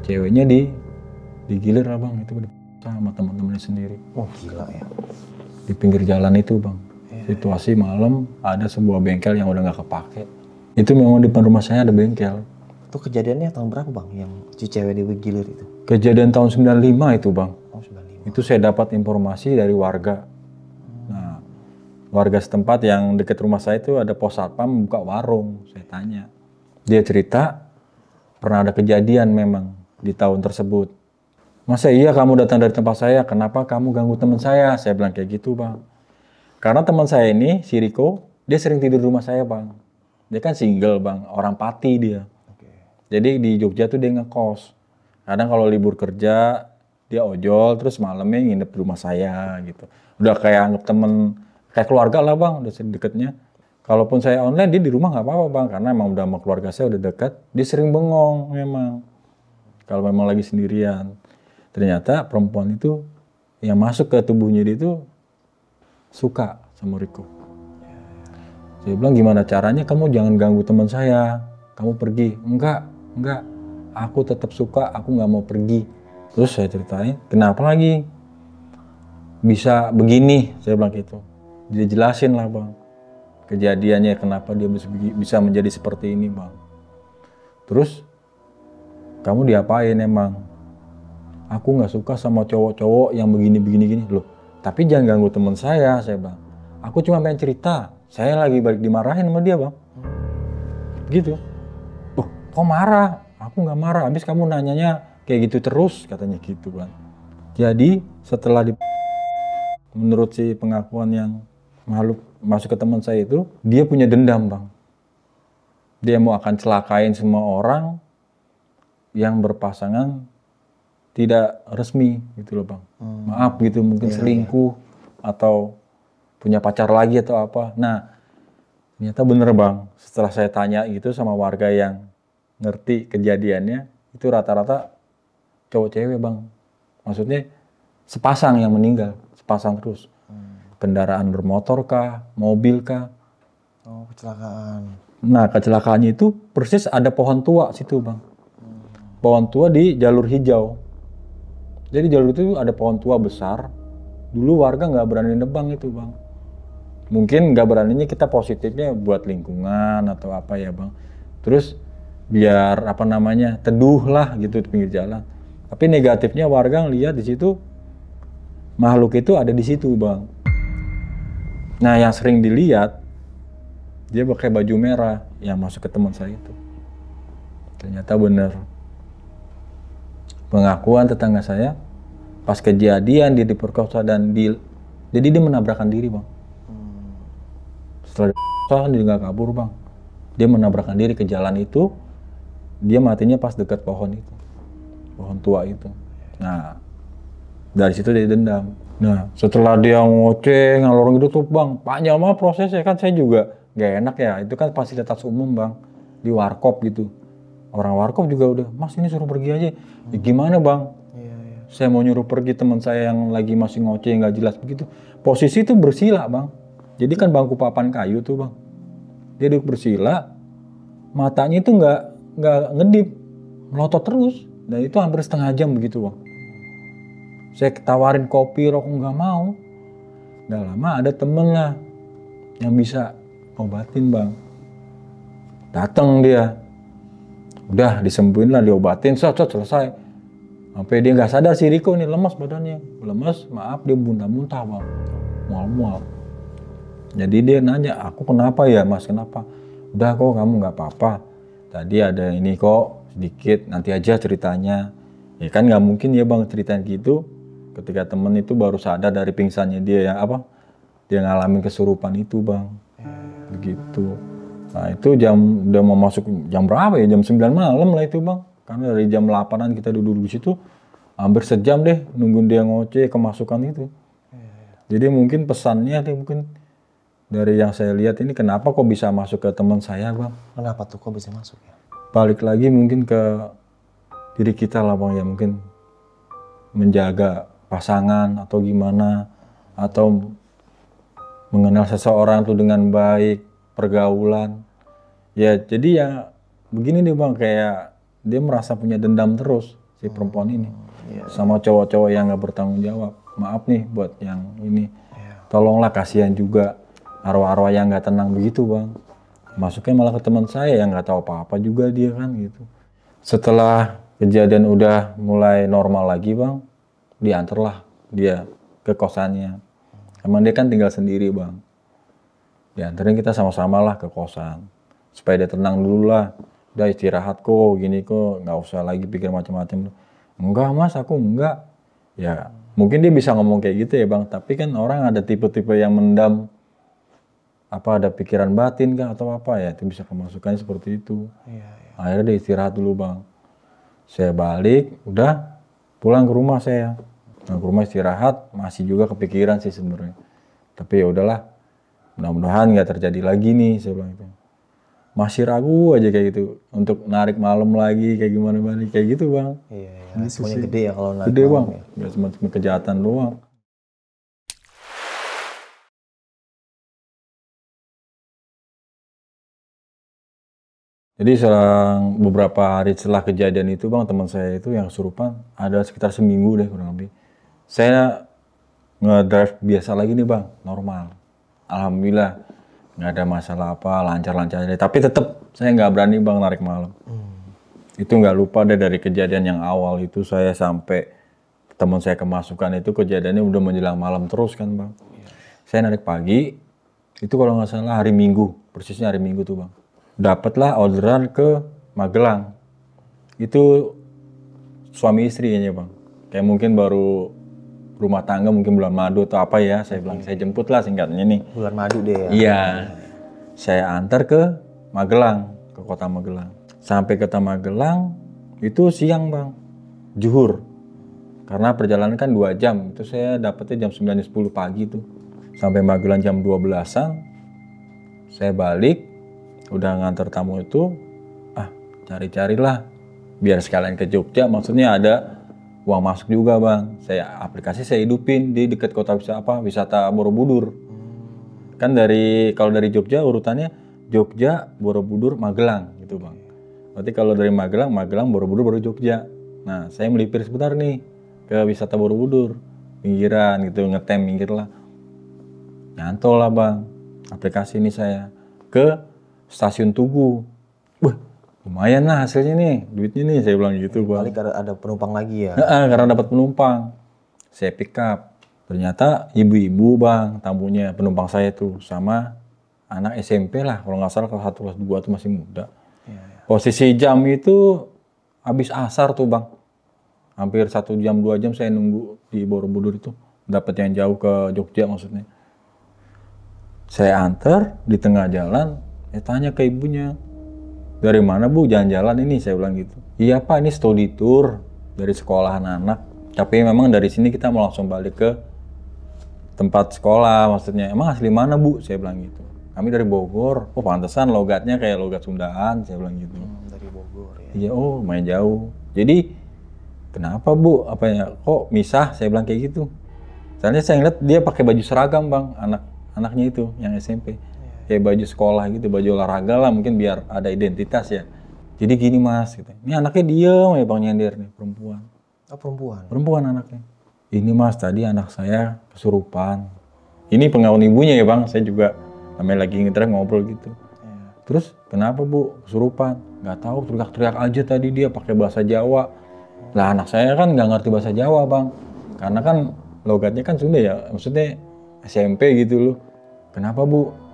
Ceweknya digilir lah bang, itu sama teman-temannya sendiri. Oh gila ya. Di pinggir jalan itu bang. Situasi malam ada sebuah bengkel yang udah nggak kepake. Itu memang di depan rumah saya ada bengkel. Itu kejadiannya tahun berapa bang yang si cewek digilir itu? Kejadian tahun 95 itu bang. Oh 95. Itu saya dapat informasi dari warga. Nah, warga setempat yang dekat rumah saya itu ada pos satpam buka warung. Saya tanya. Dia cerita pernah ada kejadian memang di tahun tersebut. Masa iya kamu datang dari tempat saya, kenapa kamu ganggu teman saya? Saya bilang kayak gitu bang. Karena teman saya ini, si Riko, dia sering tidur di rumah saya bang. Dia kan single bang, orang Pati dia. Jadi di Jogja tuh dia ngekos. Kadang kalau libur kerja, dia ojol, terus malamnya nginep di rumah saya gitu. Udah kayak anggap temen, kayak keluarga lah bang, udah deketnya. Kalaupun saya online, dia di rumah nggak apa-apa bang, karena emang udah sama keluarga saya udah dekat. Dia sering bengong memang. Kalau memang lagi sendirian. Ternyata perempuan itu yang masuk ke tubuhnya dia itu suka sama Riko. Saya bilang gimana caranya, kamu jangan ganggu teman saya, kamu pergi. Enggak, aku tetap suka, aku nggak mau pergi. Terus saya ceritain, kenapa lagi bisa begini, saya bilang gitu. Dia jelasin lah bang, kejadiannya kenapa dia bisa menjadi seperti ini bang. Terus, kamu diapain emang? Aku nggak suka sama cowok-cowok yang begini-begini loh. Tapi jangan ganggu teman saya bilang. Aku cuma pengen cerita. Saya lagi balik dimarahin sama dia bang. Gitu. Oh, kok marah? Aku nggak marah. Habis kamu nanyanya kayak gitu terus, katanya gitu kan. Jadi setelah menurut si pengakuan yang makhluk masuk ke teman saya itu, dia punya dendam bang. Dia mau akan celakain semua orang yang berpasangan tidak resmi gitu loh bang. Maaf gitu, mungkin selingkuh atau punya pacar lagi atau apa. Nah, ternyata bener bang, setelah saya tanya gitu sama warga yang ngerti kejadiannya, itu rata-rata cowok cewek bang. Maksudnya sepasang yang meninggal, sepasang terus. Kendaraan bermotor kah, mobil kah. Oh, kecelakaan. Nah, kecelakaannya itu persis ada pohon tua situ bang. Pohon tua di jalur hijau. Jadi jalur itu ada pohon tua besar. Dulu warga nggak berani nebang itu bang. Mungkin nggak beraninya kita positifnya buat lingkungan atau apa ya bang. Terus biar apa namanya teduh lah gitu di pinggir jalan. Tapi negatifnya warga ngeliat di situ makhluk itu ada di situ bang. Nah yang sering dilihat dia pakai baju merah yang masuk ke teman saya itu. Ternyata bener. Pengakuan tetangga saya pas kejadian dia diperkosa dan jadi dia menabrakkan diri bang. Setelah dia nggak kabur bang, dia menabrakkan diri ke jalan itu, dia matinya pas dekat pohon itu, pohon tua itu. Nah dari situ dia dendam. Nah setelah dia ngoceh ngalor gitu tuh bang, panjang banget prosesnya kan. Saya juga nggak enak ya, itu kan fasilitas umum bang, di warkop gitu. Orang warkop juga udah, mas ini suruh pergi aja. Ya, gimana bang? Saya mau nyuruh pergi teman saya yang lagi masih ngoceh nggak jelas begitu. Posisi itu bersila bang. Jadi kan bangku papan kayu tuh bang. Dia duduk bersila, matanya itu nggak ngedip, melotot terus. Dan itu hampir setengah jam begitu bang. Saya tawarin kopi, rokok nggak mau. Udah lama ada temen lah yang bisa obatin bang. Datang dia. Udah disembuhin lah, diobatin, selesai. Sampai dia nggak sadar si Riko nih, lemas badannya. Lemas, maaf dia muntah-muntah bang. Mual-mual. Jadi dia nanya, aku kenapa ya mas, kenapa? Udah kok kamu nggak apa-apa. Tadi ada ini kok sedikit, nanti aja ceritanya. Ya kan nggak mungkin ya bang ceritain gitu. Ketika temen itu baru sadar dari pingsannya dia ya apa? Dia ngalamin kesurupan itu bang. Begitu. Nah itu udah mau masuk jam berapa ya? Jam 9 malam lah itu bang. Karena dari jam 8-an kita duduk di situ, hampir sejam deh nungguin dia ngoceh kemasukan itu. Jadi mungkin pesannya nih mungkin dari yang saya lihat ini kenapa kok bisa masuk ke teman saya bang? Kenapa tuh kok bisa masuk ya? Balik lagi mungkin ke diri kita lah bang ya, mungkin menjaga pasangan atau gimana, atau mengenal seseorang tuh dengan baik, pergaulan. Ya jadi ya begini nih bang, kayak dia merasa punya dendam terus si perempuan ini sama cowok-cowok yang nggak bertanggung jawab. Maaf nih buat yang ini, tolonglah, kasihan juga arwah-arwah yang nggak tenang begitu bang. Masuknya malah ke teman saya yang nggak tahu apa-apa juga dia kan gitu. Setelah kejadian udah mulai normal lagi bang, diantarlah dia ke kosannya. Emang dia kan tinggal sendiri bang. Diantarin kita sama-sama lah ke kosan supaya dia tenang dulu lah. Udah istirahat kok, gini kok, nggak usah lagi pikir macam-macam. Enggak mas, aku enggak. Ya mungkin dia bisa ngomong kayak gitu ya bang, tapi kan orang ada tipe-tipe yang mendam, apa ada pikiran batin kah atau apa ya, itu bisa kemasukannya seperti itu. Akhirnya dia istirahat dulu bang. Saya balik, udah pulang ke rumah saya. Nah, ke rumah istirahat, masih juga kepikiran sih sebenarnya. Tapi ya udahlah, mudah-mudahan nggak terjadi lagi nih, saya bilang itu. Masih ragu aja kayak gitu untuk narik malam lagi kayak gimana balik kayak gitu bang. Iya, semuanya gede ya kalau narik gede malam bang, ya. nggak cuma kejahatan doang. Jadi selang beberapa hari setelah kejadian itu bang, teman saya itu yang kesurupan ada sekitar seminggu deh kurang lebih. Saya ngedrive biasa lagi nih bang, normal. Alhamdulillah nggak ada masalah apa, lancar-lancar aja. Tapi tetap saya nggak berani bang narik malam. Itu nggak lupa deh dari kejadian yang awal itu saya sampai teman saya kemasukan itu kejadiannya udah menjelang malam terus kan bang. Saya narik pagi, itu kalau nggak salah hari Minggu, persisnya hari Minggu tuh bang. Dapatlah orderan ke Magelang. Itu suami istri kayaknya bang. Kayak mungkin baru rumah tangga, mungkin bulan madu atau apa ya. Saya bilang, saya jemput lah singkatnya nih. Bulan madu deh ya? Iya. Saya antar ke Magelang, ke kota Magelang. Sampai ke kota Magelang, itu siang bang. Zuhur. Karena perjalanan kan 2 jam. Itu saya dapetnya jam 9.10 pagi tuh. Sampai Magelang jam 12-an. Saya balik. Udah ngantar tamu itu, cari-carilah biar sekalian ke Jogja, maksudnya ada uang masuk juga bang. Saya aplikasi saya hidupin di dekat kota wisata Borobudur. Kan kalau dari Jogja urutannya Jogja, Borobudur, Magelang gitu bang. Berarti kalau dari Magelang, Borobudur baru Jogja. Nah saya melipir sebentar nih ke wisata Borobudur, pinggiran gitu, ngetem pinggir lah. Nyantol lah bang, aplikasi ini saya ke Stasiun Tugu. Wah, lumayan lah hasilnya nih, duitnya nih, saya bilang gitu bang. Balik ada penumpang lagi ya? Karena dapat penumpang, saya pick up. Ternyata ibu-ibu bang, tamunya penumpang saya tuh sama anak SMP lah, kalau nggak salah kelas 1 kelas 2 tuh masih muda. Posisi jam itu habis asar tuh bang, hampir 1 jam 2 jam saya nunggu di Borobudur itu, dapat yang jauh ke Jogja maksudnya. Saya antar di tengah jalan. Tanya ke ibunya, dari mana bu jalan-jalan ini? Saya bilang gitu. Iya pak, ini studi tour dari sekolahan anak. Tapi memang dari sini kita mau langsung balik ke tempat sekolah maksudnya. Emang asli mana bu? Saya bilang gitu. Kami dari Bogor. Oh pantesan logatnya kayak logat Sundaan. Saya bilang gitu. Dari Bogor ya? Iya, oh lumayan jauh. Jadi kenapa bu? Apanya? Kok misah? Saya bilang kayak gitu. Soalnya saya ngeliat dia pakai baju seragam bang, anaknya itu yang SMP. Kayak baju sekolah gitu, baju olahraga lah mungkin biar ada identitas ya. Jadi gini mas, gitu. Ini anaknya diem ya bang nyender nih, perempuan. Oh perempuan? Perempuan anaknya. Ini mas tadi anak saya kesurupan. Ini pengakuan ibunya ya bang, saya juga namanya lagi ngedrive ngobrol gitu. Terus kenapa bu kesurupan? Nggak tahu, teriak-teriak aja tadi dia pakai bahasa Jawa. Lah anak saya kan nggak ngerti bahasa Jawa bang. Karena kan logatnya kan Sunda ya, maksudnya SMP gitu loh. Kenapa bu?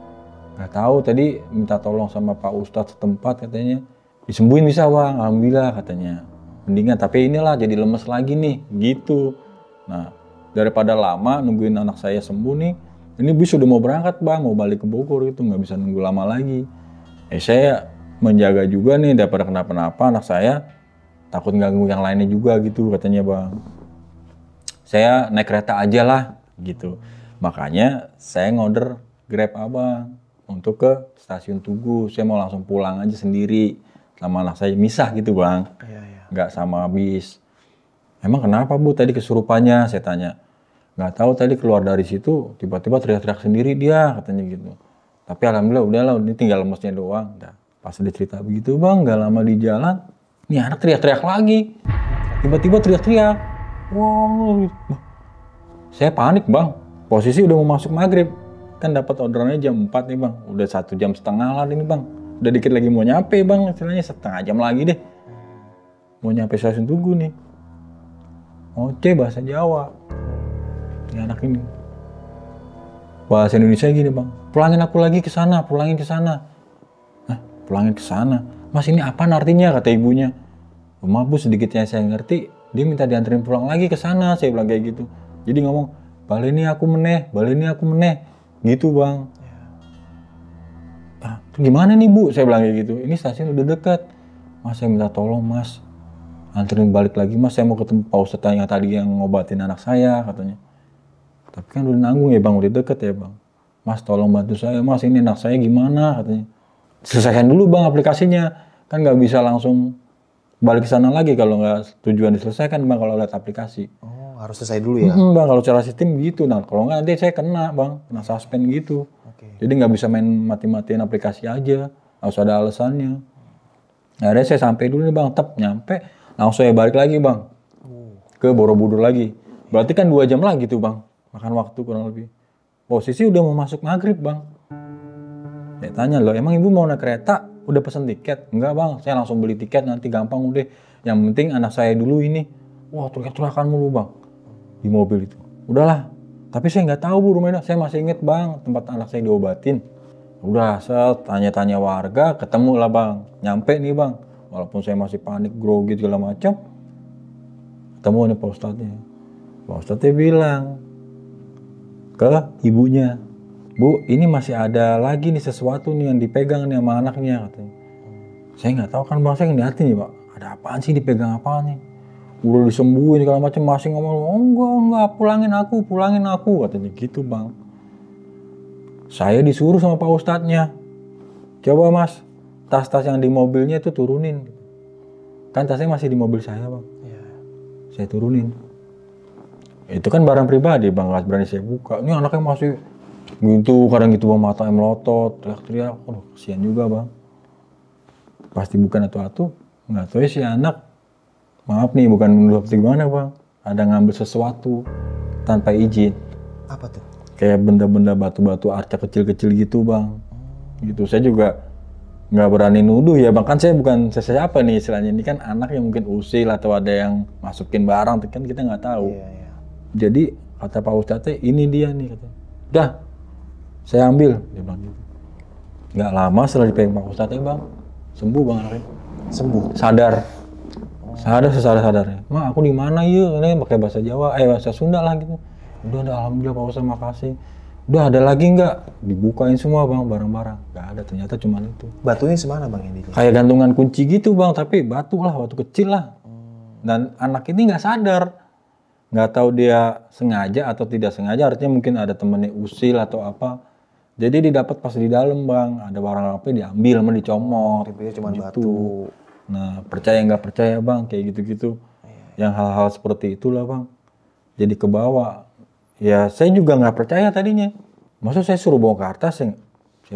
Nggak tahu, tadi minta tolong sama Pak Ustadz setempat katanya. Disembuhin bisa bang, alhamdulillah katanya. Mendingan, tapi inilah jadi lemes lagi nih, gitu. Nah, daripada lama nungguin anak saya sembuh nih, ini bis udah mau berangkat bang, mau balik ke Bogor gitu, nggak bisa nunggu lama lagi. Saya menjaga juga nih, daripada kenapa-napa anak saya takut ganggu yang lainnya juga gitu katanya bang. Saya naik kereta aja lah gitu. Makanya saya ngorder Grab abang untuk ke stasiun Tugu. Saya mau langsung pulang aja sendiri sama anak saya, misah gitu bang. Nggak sama bis. Emang kenapa bu tadi kesurupannya? Saya tanya. Nggak tahu tadi keluar dari situ tiba-tiba teriak-teriak sendiri dia katanya gitu. Tapi alhamdulillah udahlah, ini tinggal lemesnya doang. Nah, pas dia cerita begitu bang, nggak lama di jalan, nih anak teriak-teriak lagi. Tiba-tiba teriak-teriak. Wow, saya panik bang. Posisi udah mau masuk maghrib. Kan dapat orderannya jam 4 nih bang. Udah 1,5 jam lah ini bang. Udah dikit lagi mau nyampe bang, istilahnya setengah jam lagi deh. Mau nyampe stasiun Tugu nih. Oce bahasa Jawa. Ini anak ini. Bahasa Indonesia gini bang. Pulangin aku lagi ke sana, pulangin ke sana. Hah, pulangin ke sana. Mas ini apa artinya kata ibunya. Maaf bu, sedikitnya saya ngerti. Dia minta dianterin pulang lagi ke sana, saya bilang kayak gitu. Jadi ngomong, baleni aku meneh, baleni aku meneh. Gitu bang. Ah, gimana nih bu? Saya bilang kayak gitu. Ini stasiun udah dekat. Mas saya minta tolong mas. Anterin balik lagi mas, saya mau ketemu Pak Ustadz yang tadi yang ngobatin anak saya katanya. Tapi kan udah nanggung ya bang, udah deket ya bang. Mas tolong bantu saya, mas ini anak saya gimana katanya. Selesaikan dulu bang aplikasinya. Kan nggak bisa langsung balik ke sana lagi kalau nggak tujuan diselesaikan bang kalau lihat aplikasi. Oh harus selesai dulu ya? Bang kalau cara sistem gitu, nah kalau nggak nanti saya kena bang, kena suspend gitu. Jadi nggak bisa main mati-matiin aplikasi aja, harus ada alasannya. Akhirnya saya sampai dulu nih bang, nyampe, langsung saya balik lagi bang, ke Borobudur lagi. Berarti kan 2 jam lagi tuh bang, makan waktu kurang lebih. Posisi udah mau masuk maghrib bang. Saya tanya loh, emang ibu mau naik kereta? Udah pesen tiket? Enggak bang, saya langsung beli tiket nanti gampang udah. Yang penting anak saya dulu ini. Wah teriak-teriakan mulu bang di mobil itu. Udahlah, tapi saya nggak tahu bu rumahnya. Saya masih inget bang tempat anak saya diobatin. Udah, saya tanya-tanya warga, ketemu lah bang. Nyampe nih bang, walaupun saya masih panik, grogi segala macam. Ketemu nih Pak Ustadznya. Pak Ustadznya bilang ke ibunya, bu ini masih ada lagi nih sesuatu nih yang dipegang nih sama anaknya katanya. Saya nggak tahu kan bang, saya ngeliatin nih pak, ada apaan sih dipegang apaan nih? Udah disembuhin segala macam, masih ngomong, oh enggak, pulangin aku katanya gitu bang. Saya disuruh sama Pak Ustadznya, coba mas, tas-tas yang di mobilnya itu turunin. Kan tasnya masih di mobil saya bang. Saya turunin. Itu kan barang pribadi bang, nggak berani saya buka. Ini anaknya masih gitu, kadang gitu bang, matanya melotot, teriak-teriak. Aduh, kasihan juga bang. Pasti bukan atu-atu, nggak tahu ya si anak. Maaf nih, bukan menurut gimana bang. Ada ngambil sesuatu tanpa izin. Apa tuh? Kayak benda-benda batu-batu arca kecil-kecil gitu bang. Gitu, saya juga nggak berani nuduh ya bang. Kan saya bukan siapa nih istilahnya. Ini kan anak yang mungkin usil atau ada yang masukin barang, kan kita nggak tahu. Jadi kata Pak Ustadznya, ini dia nih katanya. Udah, saya ambil. Dia bilang gitu. Nggak lama setelah dipegang Pak Ustadznya bang, sembuh bang anaknya. Sembuh? Sadar. Sadar sesadar-sadarnya. Ma, aku di mana ya? Ini pakai bahasa Jawa, bahasa Sunda lah gitu. Udah alhamdulillah Pak Ustadz, makasih. Udah ada lagi nggak? Dibukain semua bang, barang-barang. Nggak ada, ternyata cuma itu. Batunya semana bang ini? Kayak gantungan kunci gitu bang, tapi batu lah, batu kecil lah. Dan anak ini nggak sadar. Nggak tahu dia sengaja atau tidak sengaja, artinya mungkin ada temennya usil atau apa. Jadi didapat pas di dalam bang, ada barang apa diambil sama dicomot. Ribetnya cuma gitu. batu. Nah percaya nggak percaya bang, kayak gitu-gitu. Yang hal-hal seperti itulah bang. Jadi kebawa. Ya saya juga nggak percaya tadinya. Maksud saya suruh bongkar tas, saya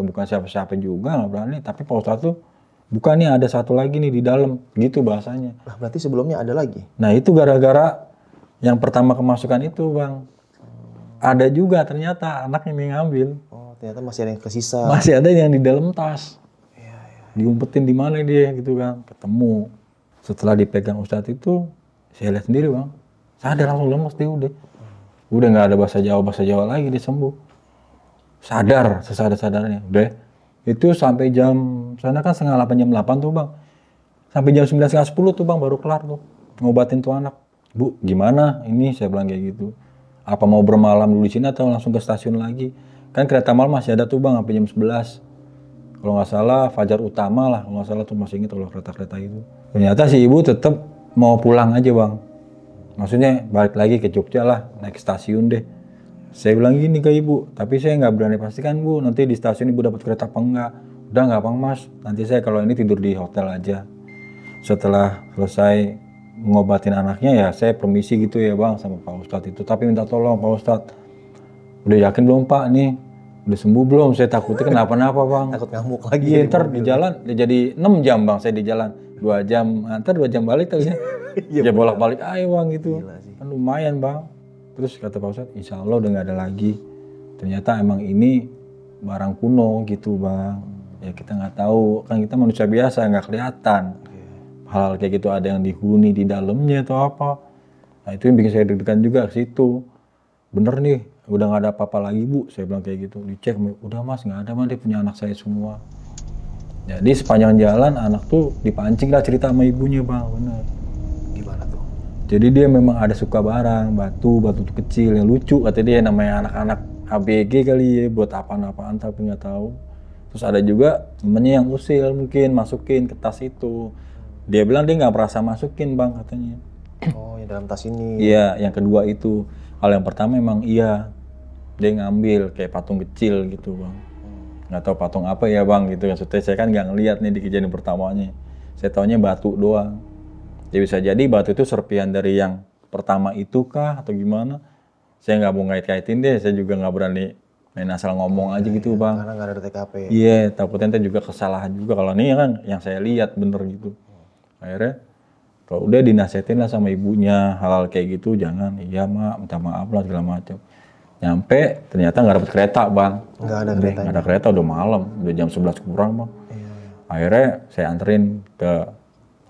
bukan siapa-siapa juga, nggak berani. Tapi Pak Ustadz tuh, bukan nih ada satu lagi nih di dalam, gitu bahasanya. Nah, berarti sebelumnya ada lagi? Nah itu gara-gara yang pertama kemasukan itu bang. Ada juga ternyata anaknya yang ngambil. Oh ternyata masih ada yang kesisa. Masih ada yang di dalam tas. Diumpetin di mana dia gitu kan. Ketemu. Setelah dipegang Ustadz itu, saya lihat sendiri bang. Sadar langsung lemes dia udah. Udah nggak ada bahasa Jawa lagi, dia sembuh. Sadar, sesadar-sadarnya. Udah. Itu sampai jam, sana kan setengah 8, jam 8 tuh bang. Sampai jam 9, setengah 10 tuh bang, baru kelar tuh. Ngobatin tuh anak. Bu, gimana? Ini saya bilang kayak gitu. Apa mau bermalam dulu di sini atau langsung ke stasiun lagi? Kan kereta malam masih ada tuh bang, sampai jam 11. Kalau nggak salah, Fajar Utama lah. Kalau nggak salah tuh masih inget kalau kereta-kereta itu. Ternyata si ibu tetap mau pulang aja bang. Maksudnya balik lagi ke Jogja lah, naik stasiun deh. Saya bilang gini ke ibu, tapi saya nggak berani pastikan bu, nanti di stasiun ibu dapat kereta apa enggak. Udah nggak bang mas, nanti saya kalau ini tidur di hotel aja. Setelah selesai ngobatin anaknya ya saya permisi gitu ya bang sama Pak Ustadz itu. Tapi minta tolong Pak Ustadz, udah yakin belum Pak nih? Udah sembuh belum? Saya takutnya kenapa-napa bang. Takut ngamuk lagi. Iya ntar di jalan jadi 6 jam bang saya di jalan. 2 jam antar 2 jam balik tadi. Ya bolak-balik ayo bang gitu. Kan lumayan bang. Terus kata Pak Ustadz, insya Allah udah gak ada lagi. Ternyata emang ini barang kuno gitu bang. Ya kita nggak tahu, kan kita manusia biasa nggak kelihatan. Hal kayak gitu ada yang dihuni di dalamnya atau apa. Nah itu yang bikin saya deg-degan juga ke situ. Bener nih, udah nggak ada apa-apa lagi bu. Saya bilang kayak gitu. Dicek, udah mas nggak ada mas, dia punya anak saya semua. Jadi sepanjang jalan anak tuh dipancing lah cerita sama ibunya bang, bener. Gimana tuh? Jadi dia memang ada suka barang, batu tuh kecil yang lucu kata dia, namanya anak-anak ABG kali ya, buat apaan-apaan tapi nggak tahu. Terus ada juga temennya yang usil mungkin masukin ke tas itu. Dia bilang dia nggak merasa masukin bang katanya. Oh yang dalam tas ini. Iya, yang kedua itu. Kalau yang pertama emang iya, dia ngambil kayak patung kecil gitu bang. Nggak tahu patung apa ya bang gitu. Maksudnya saya kan nggak ngeliat nih di kejadian pertamanya. Saya taunya batu doang. Jadi bisa jadi batu itu serpihan dari yang pertama itu kah atau gimana? Saya nggak mau ngait-kaitin deh. Saya juga nggak berani main asal ngomong aja gitu bang. Karena nggak ada TKP. Iya, takutnya nanti juga kesalahan juga kalau ini kan yang saya lihat bener gitu. Akhirnya kalau udah dinasihatin lah sama ibunya hal-hal kayak gitu jangan. Iya mak, minta maaf lah segala macam. Nyampe ternyata nggak dapet kereta bang. Nggak ada kereta. Nggak ada kereta udah malam, udah jam 11 kurang bang. Iya. Akhirnya saya anterin ke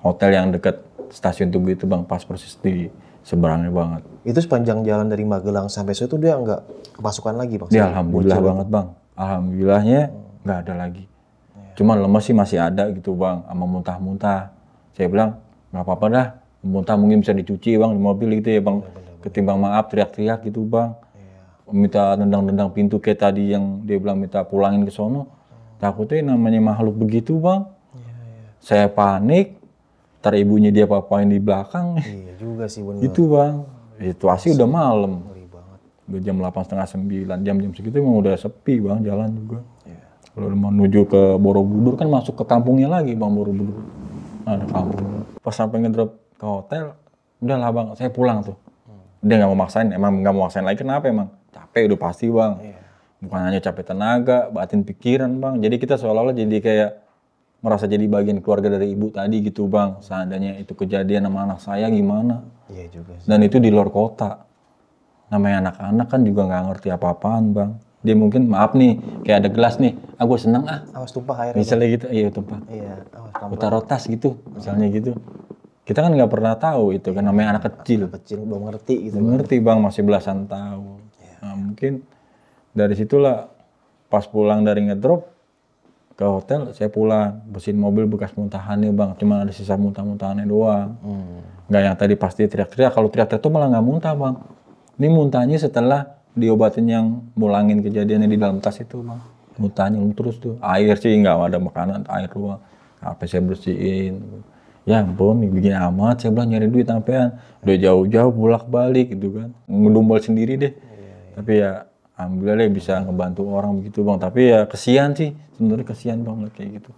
hotel yang deket stasiun Tugu itu bang, pas persis di seberangnya banget. Itu sepanjang jalan dari Magelang sampai situ dia nggak kemasukan lagi bang? Dia alhamdulillah banget bang. Alhamdulillahnya nggak ada lagi. Cuman lemes sih masih ada gitu bang, sama muntah-muntah. Saya bilang nggak apa-apa dah, muntah mungkin bisa dicuci bang di mobil gitu ya bang. Ketimbang maaf teriak-teriak gitu bang. Minta nendang-nendang pintu kayak tadi yang dia bilang minta pulangin ke sono. Takutnya namanya makhluk begitu bang. Saya panik. Ntar ibunya dia apa-apain di belakang. Iya juga sih bener. Itu bang. Situasi udah malam. Udah jam 8:30, 9. Jam-jam segitu emang udah sepi bang, jalan juga. Kalau mau menuju ke Borobudur kan masuk ke kampungnya lagi bang, Borobudur. Ada kampung. Pas sampai ngedrop ke hotel, udahlah bang, saya pulang tuh. Dia nggak mau maksain, emang nggak mau maksain lagi. Kenapa emang? Capek udah pasti bang. Bukan hanya capek tenaga, batin pikiran bang. Jadi kita seolah-olah jadi kayak merasa jadi bagian keluarga dari ibu tadi gitu bang. Seandainya itu kejadian sama anak saya gimana? Iya juga sih. Dan itu di luar kota. Namanya anak-anak kan juga nggak ngerti apa-apaan bang. Dia mungkin maaf nih, kayak ada gelas nih. Gue seneng Awas tumpah airnya. misalnya gitu, iya tumpah. Iya, awas Gue taruh tas gitu, misalnya gitu. Kita kan nggak pernah tahu itu kan namanya anak kecil. Kecil belum ngerti gitu. Belum ngerti bang, masih belasan tahun. Nah, mungkin dari situlah pas pulang dari ngedrop ke hotel, saya pulang bersihin mobil bekas muntahannya bang. Cuma ada sisa muntah-muntahannya doang. Nggak yang tadi pasti teriak-teriak. Kalau teriak-teriak tuh malah nggak muntah bang. Ini muntahnya setelah diobatin yang mulangin kejadiannya di dalam tas itu bang. Muntahnya terus tuh. Air sih nggak ada makanan, air doang. Apa saya bersihin. Ya ampun, bikin amat. Saya bilang nyari duit sampean. Udah jauh-jauh bolak-balik gitu kan. Ngedumbal sendiri deh. Tapi ya alhamdulillah deh bisa ngebantu orang begitu bang. Tapi ya kesian sih. Sebenarnya kesian banget kayak gitu.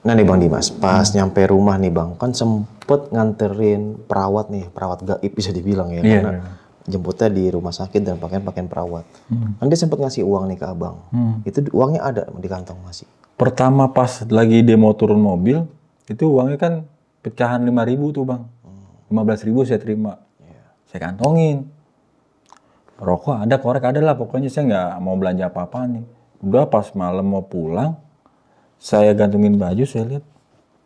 Nah nih Bang Dimas, pas nyampe rumah nih Bang, kan sempet nganterin perawat nih, perawat gaib bisa dibilang ya, karena jemputnya di rumah sakit dan pakaian perawat. Kan dia sempet ngasih uang nih ke abang, itu uangnya ada di kantong masih? Pertama pas lagi demo turun mobil, itu uangnya kan pecahan 5.000 tuh bang. 15.000 saya terima, saya kantongin. Rokok ada, korek ada lah, pokoknya saya nggak mau belanja apa-apa nih. Udah pas malam mau pulang, saya gantungin baju, saya lihat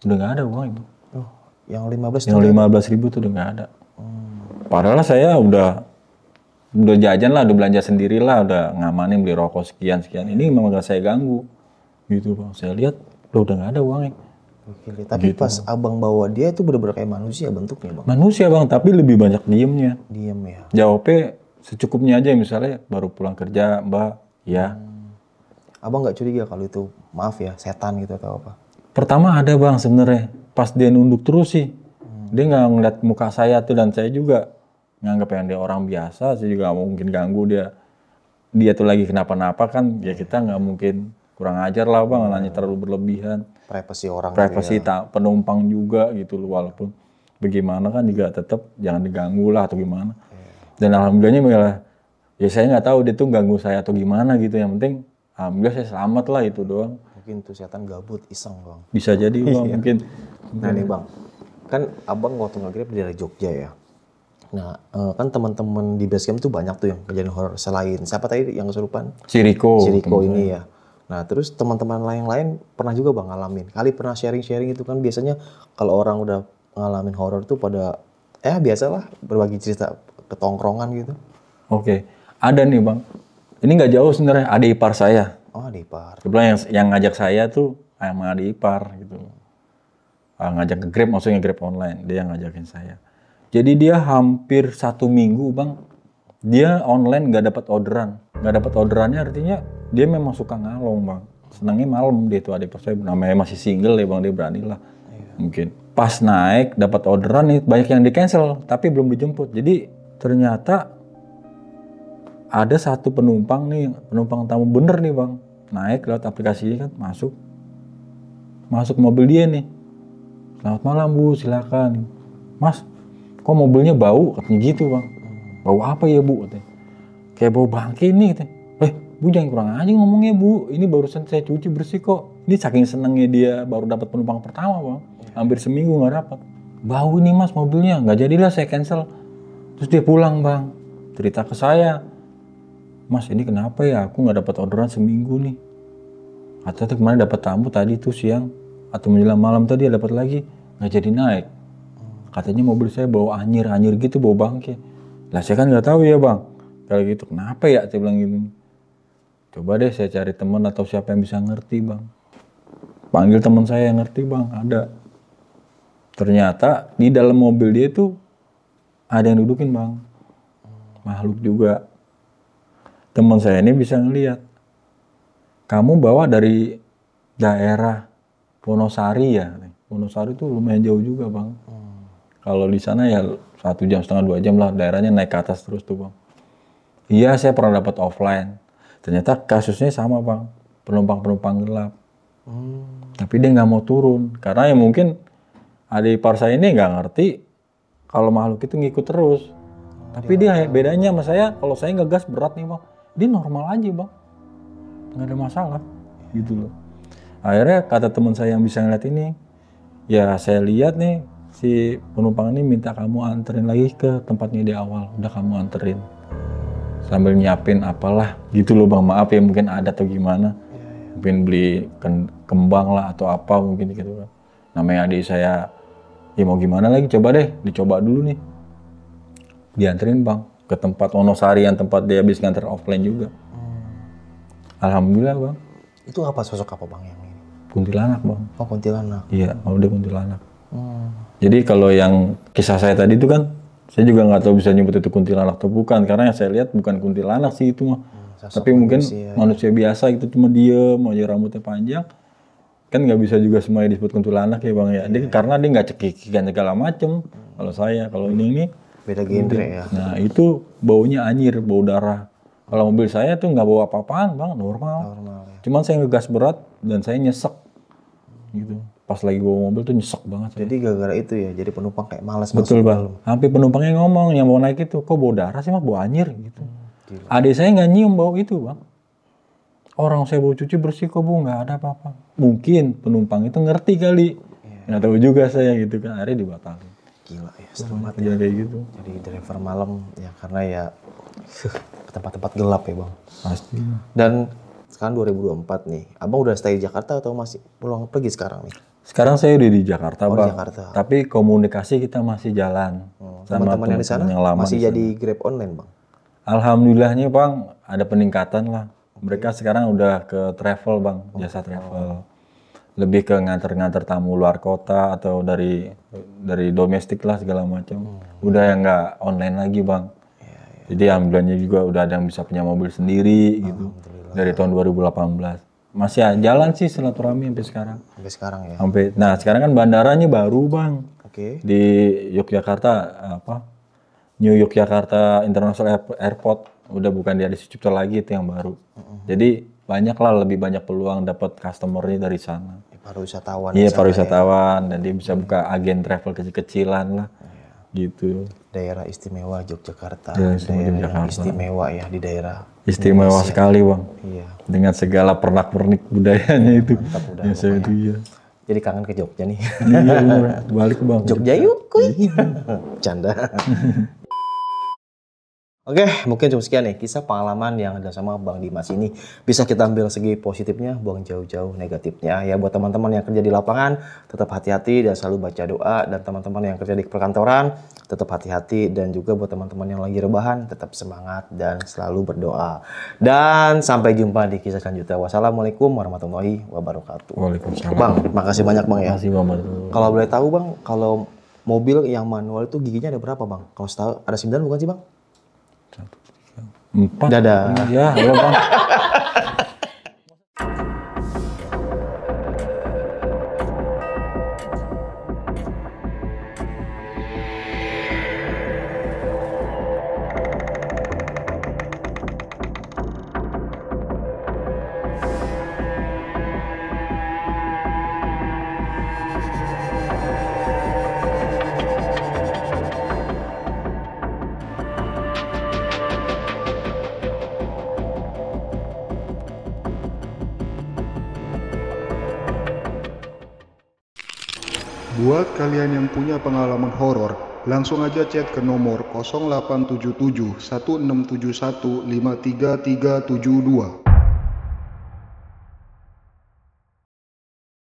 udah nggak ada uang itu. Oh, yang 15 yang 15.000 tuh udah nggak ada. Padahal saya udah jajan lah, udah belanja sendiri lah, udah ngamanin beli rokok sekian. Ini memang gak saya ganggu, gitu bang. Saya lihat, loh udah nggak ada uangnya. Oke, tapi gitu. Pas abang bawa dia itu bener-bener kayak manusia bentuknya bang. Manusia bang, tapi lebih banyak diemnya. Diem ya. Jawabnya secukupnya aja, misalnya baru pulang kerja, mbak, ya. Abang nggak curiga kalau itu, maaf ya, setan gitu atau apa? Pertama ada bang sebenarnya, pas dia nunduk terus sih. Dia nggak ngeliat muka saya tuh, dan saya juga nganggap yang dia orang biasa. Saya juga nggak mungkin ganggu dia. Dia tuh lagi kenapa-napa kan, ya kita nggak mungkin kurang ajar lah bang, nanya terlalu berlebihan. Privasi orang. Privasi penumpang juga gitu loh, walaupun bagaimana kan juga tetap jangan diganggu lah atau gimana. Dan alhamdulillahnya malah, ya saya nggak tahu dia tuh ganggu saya atau gimana gitu. Yang penting alhamdulillah saya selamat lah, itu doang. Mungkin tuh setan gabut iseng bang. Bisa jadi bang mungkin. Nah nih bang, kan abang waktu nge-grab dari Jogja ya. Nah kan teman-teman di Basecamp tuh banyak tuh yang kejadian horor selain siapa tadi yang kesurupan? Si Riko ini ya. Nah terus teman-teman lain pernah juga bang ngalamin. Kali pernah sharing-sharing itu kan biasanya kalau orang udah ngalamin horor tuh pada biasalah berbagi cerita ke tongkrongan gitu. Oke, ada nih bang. Ini nggak jauh sebenarnya, adik ipar saya. Oh adik ipar. Kebetulan yang ngajak saya tuh emang adik ipar gitu. Ngajak ke Grab, maksudnya Grab online, dia yang ngajakin saya. Jadi dia hampir 1 minggu bang, dia online nggak dapat orderan. Nggak dapat orderannya artinya dia memang suka ngalong bang. Senangnya malam dia tuh, adik ipar saya, namanya masih single ya bang, dia berani lah. Mungkin pas naik dapat orderan nih, banyak yang di cancel tapi belum dijemput. Jadi ternyata ada satu penumpang tamu bener nih bang, naik lewat aplikasi kan, masuk mobil dia nih. Selamat malam bu, silakan. Mas, kok mobilnya bau? Katanya gitu bang. Bau apa ya bu? Katanya. Kayak bau bangke nih. Katanya. Bu jangan kurang aja ngomongnya bu. Ini barusan saya cuci bersih kok. Ini saking senengnya dia baru dapat penumpang pertama bang. Hampir seminggu nggak dapat. Bau ini mas mobilnya, nggak jadilah saya cancel. Terus dia pulang bang. Cerita ke saya. Mas ini kenapa ya? Aku nggak dapat orderan seminggu nih. Atau kemarin dapat tamu tadi tuh siang. Atau menjelang malam tadi dapat lagi, nggak jadi naik. Katanya mobil saya bau anyir gitu, bau bangke. Lah saya kan nggak tahu ya bang, kalau gitu kenapa ya? Saya bilang gitu. Coba deh saya cari teman atau siapa yang bisa ngerti bang. Panggil teman saya yang ngerti bang, ada. Ternyata di dalam mobil dia tuh ada yang dudukin bang, makhluk juga. Teman saya ini bisa ngelihat. Kamu bawa dari daerah Wonosari ya, Wonosari itu lumayan jauh juga bang. Kalau di sana ya 1 jam setengah 2 jam lah, daerahnya naik ke atas terus tuh bang. Iya saya pernah dapat offline. Ternyata kasusnya sama bang, penumpang gelap. Tapi dia nggak mau turun karena ya mungkin adik ipar saya ini nggak ngerti kalau makhluk itu ngikut terus. Tapi dia bedanya sama saya, kalau saya ngegas berat nih bang, dia normal aja bang, nggak ada masalah gitu loh. Akhirnya kata teman saya yang bisa ngeliat ini, ya saya lihat nih si penumpang ini minta kamu anterin lagi ke tempatnya di awal. Udah kamu anterin. Sambil nyiapin apalah gitu loh bang, maaf ya mungkin ada atau gimana. Mungkin beli kembang lah atau apa mungkin gitu kan. Namanya adik saya, ya mau gimana lagi, coba deh, dicoba dulu nih. Dianterin bang ke tempat Wonosari yang tempat dia habis nganter offline juga. Alhamdulillah bang. Itu apa sosok apa bang yang ini? Kuntilanak bang. Oh kuntilanak. Iya, dia kuntilanak. Jadi kalau yang kisah saya tadi itu kan, saya juga nggak tahu bisa nyebut itu kuntilanak atau bukan, karena yang saya lihat bukan kuntilanak sih itu mah. Tapi mungkin manusia biasa gitu, cuma diem aja rambutnya panjang. Kan nggak bisa juga semuanya disebut kuntilanak ya bang ya. Dia, karena dia nggak cekikikan segala macem. Kalau ini beda genre ya. Nah itu baunya anyir, bau darah. Kalau mobil saya tuh nggak bau apa-apaan bang, normal ya. Cuman saya ngegas berat dan saya nyesek gitu. Pas lagi bawa mobil tuh nyesek banget. Jadi gara-gara itu ya, jadi penumpang kayak malas. Betul bang. Hampir penumpangnya ngomong yang mau naik itu, kok bau darah sih mas, bau anyir gitu. Adik saya nggak nyium bau itu bang. Orang saya bau cuci bersih kok bu, nggak ada apa-apa. Mungkin penumpang itu ngerti kali. Nggak tahu juga saya gitu kan, akhirnya dibatalin. Gila ya, serem banget ya. Kayak gitu. Jadi driver malam ya karena ya tempat-tempat gelap ya bang. Pasti. Dan sekarang 2024 nih, abang udah stay di Jakarta atau masih pulang pergi sekarang nih? Sekarang saya udah di Jakarta bang. Jakarta. Tapi komunikasi kita masih jalan. Sama teman-teman yang di sana masih jadi Grab online bang? Alhamdulillahnya bang, ada peningkatan lah. Mereka sekarang udah ke travel bang, jasa travel. Lebih ke nganter-nganter tamu luar kota atau dari domestik lah segala macam. Udah yang nggak online lagi bang. Jadi alhamdulillahnya juga udah ada yang bisa punya mobil sendiri gitu. Dari tahun 2018. masih jalan sih silaturahmi sampai sekarang. Sampai sekarang ya. Nah sekarang kan bandaranya baru bang. Oke. Di Yogyakarta New Yogyakarta International Airport udah bukan di Adi Sucipto lagi, itu yang baru. Jadi banyak lah, lebih banyak peluang dapat customernya dari sana. Pariwisatawan. Iya pariwisatawan dan dia bisa buka agen travel kecil-kecilan lah. Gitu. Daerah istimewa Yogyakarta. Daerah istimewa istimewa ya di daerah. Istimewa sekali bang. Iya. Dengan segala pernak-pernik budayanya itu. Udah, Saya itu ya. Jadi kangen ke Jogja nih. Iya, balik bang. Jogja yuk, kuy. Canda. Oke, mungkin cuma sekian nih kisah pengalaman yang ada sama Bang Dimas ini. Bisa kita ambil segi positifnya, buang jauh-jauh negatifnya. Ya buat teman-teman yang kerja di lapangan, tetap hati-hati dan selalu baca doa. Dan teman-teman yang kerja di perkantoran, tetap hati-hati. Dan juga buat teman-teman yang lagi rebahan, tetap semangat dan selalu berdoa. Dan sampai jumpa di kisah selanjutnya. Wassalamualaikum warahmatullahi wabarakatuh. Waalaikumsalam. Bang, makasih banyak Bang ya. Makasih bang. Kalau boleh tahu Bang, kalau mobil yang manual itu giginya ada berapa Bang? Kalau tahu ada 9 bukan sih Bang? 4. Dadah. Ya, halo bang. Buat kalian yang punya pengalaman horor, langsung aja chat ke nomor 0877 1671 53372.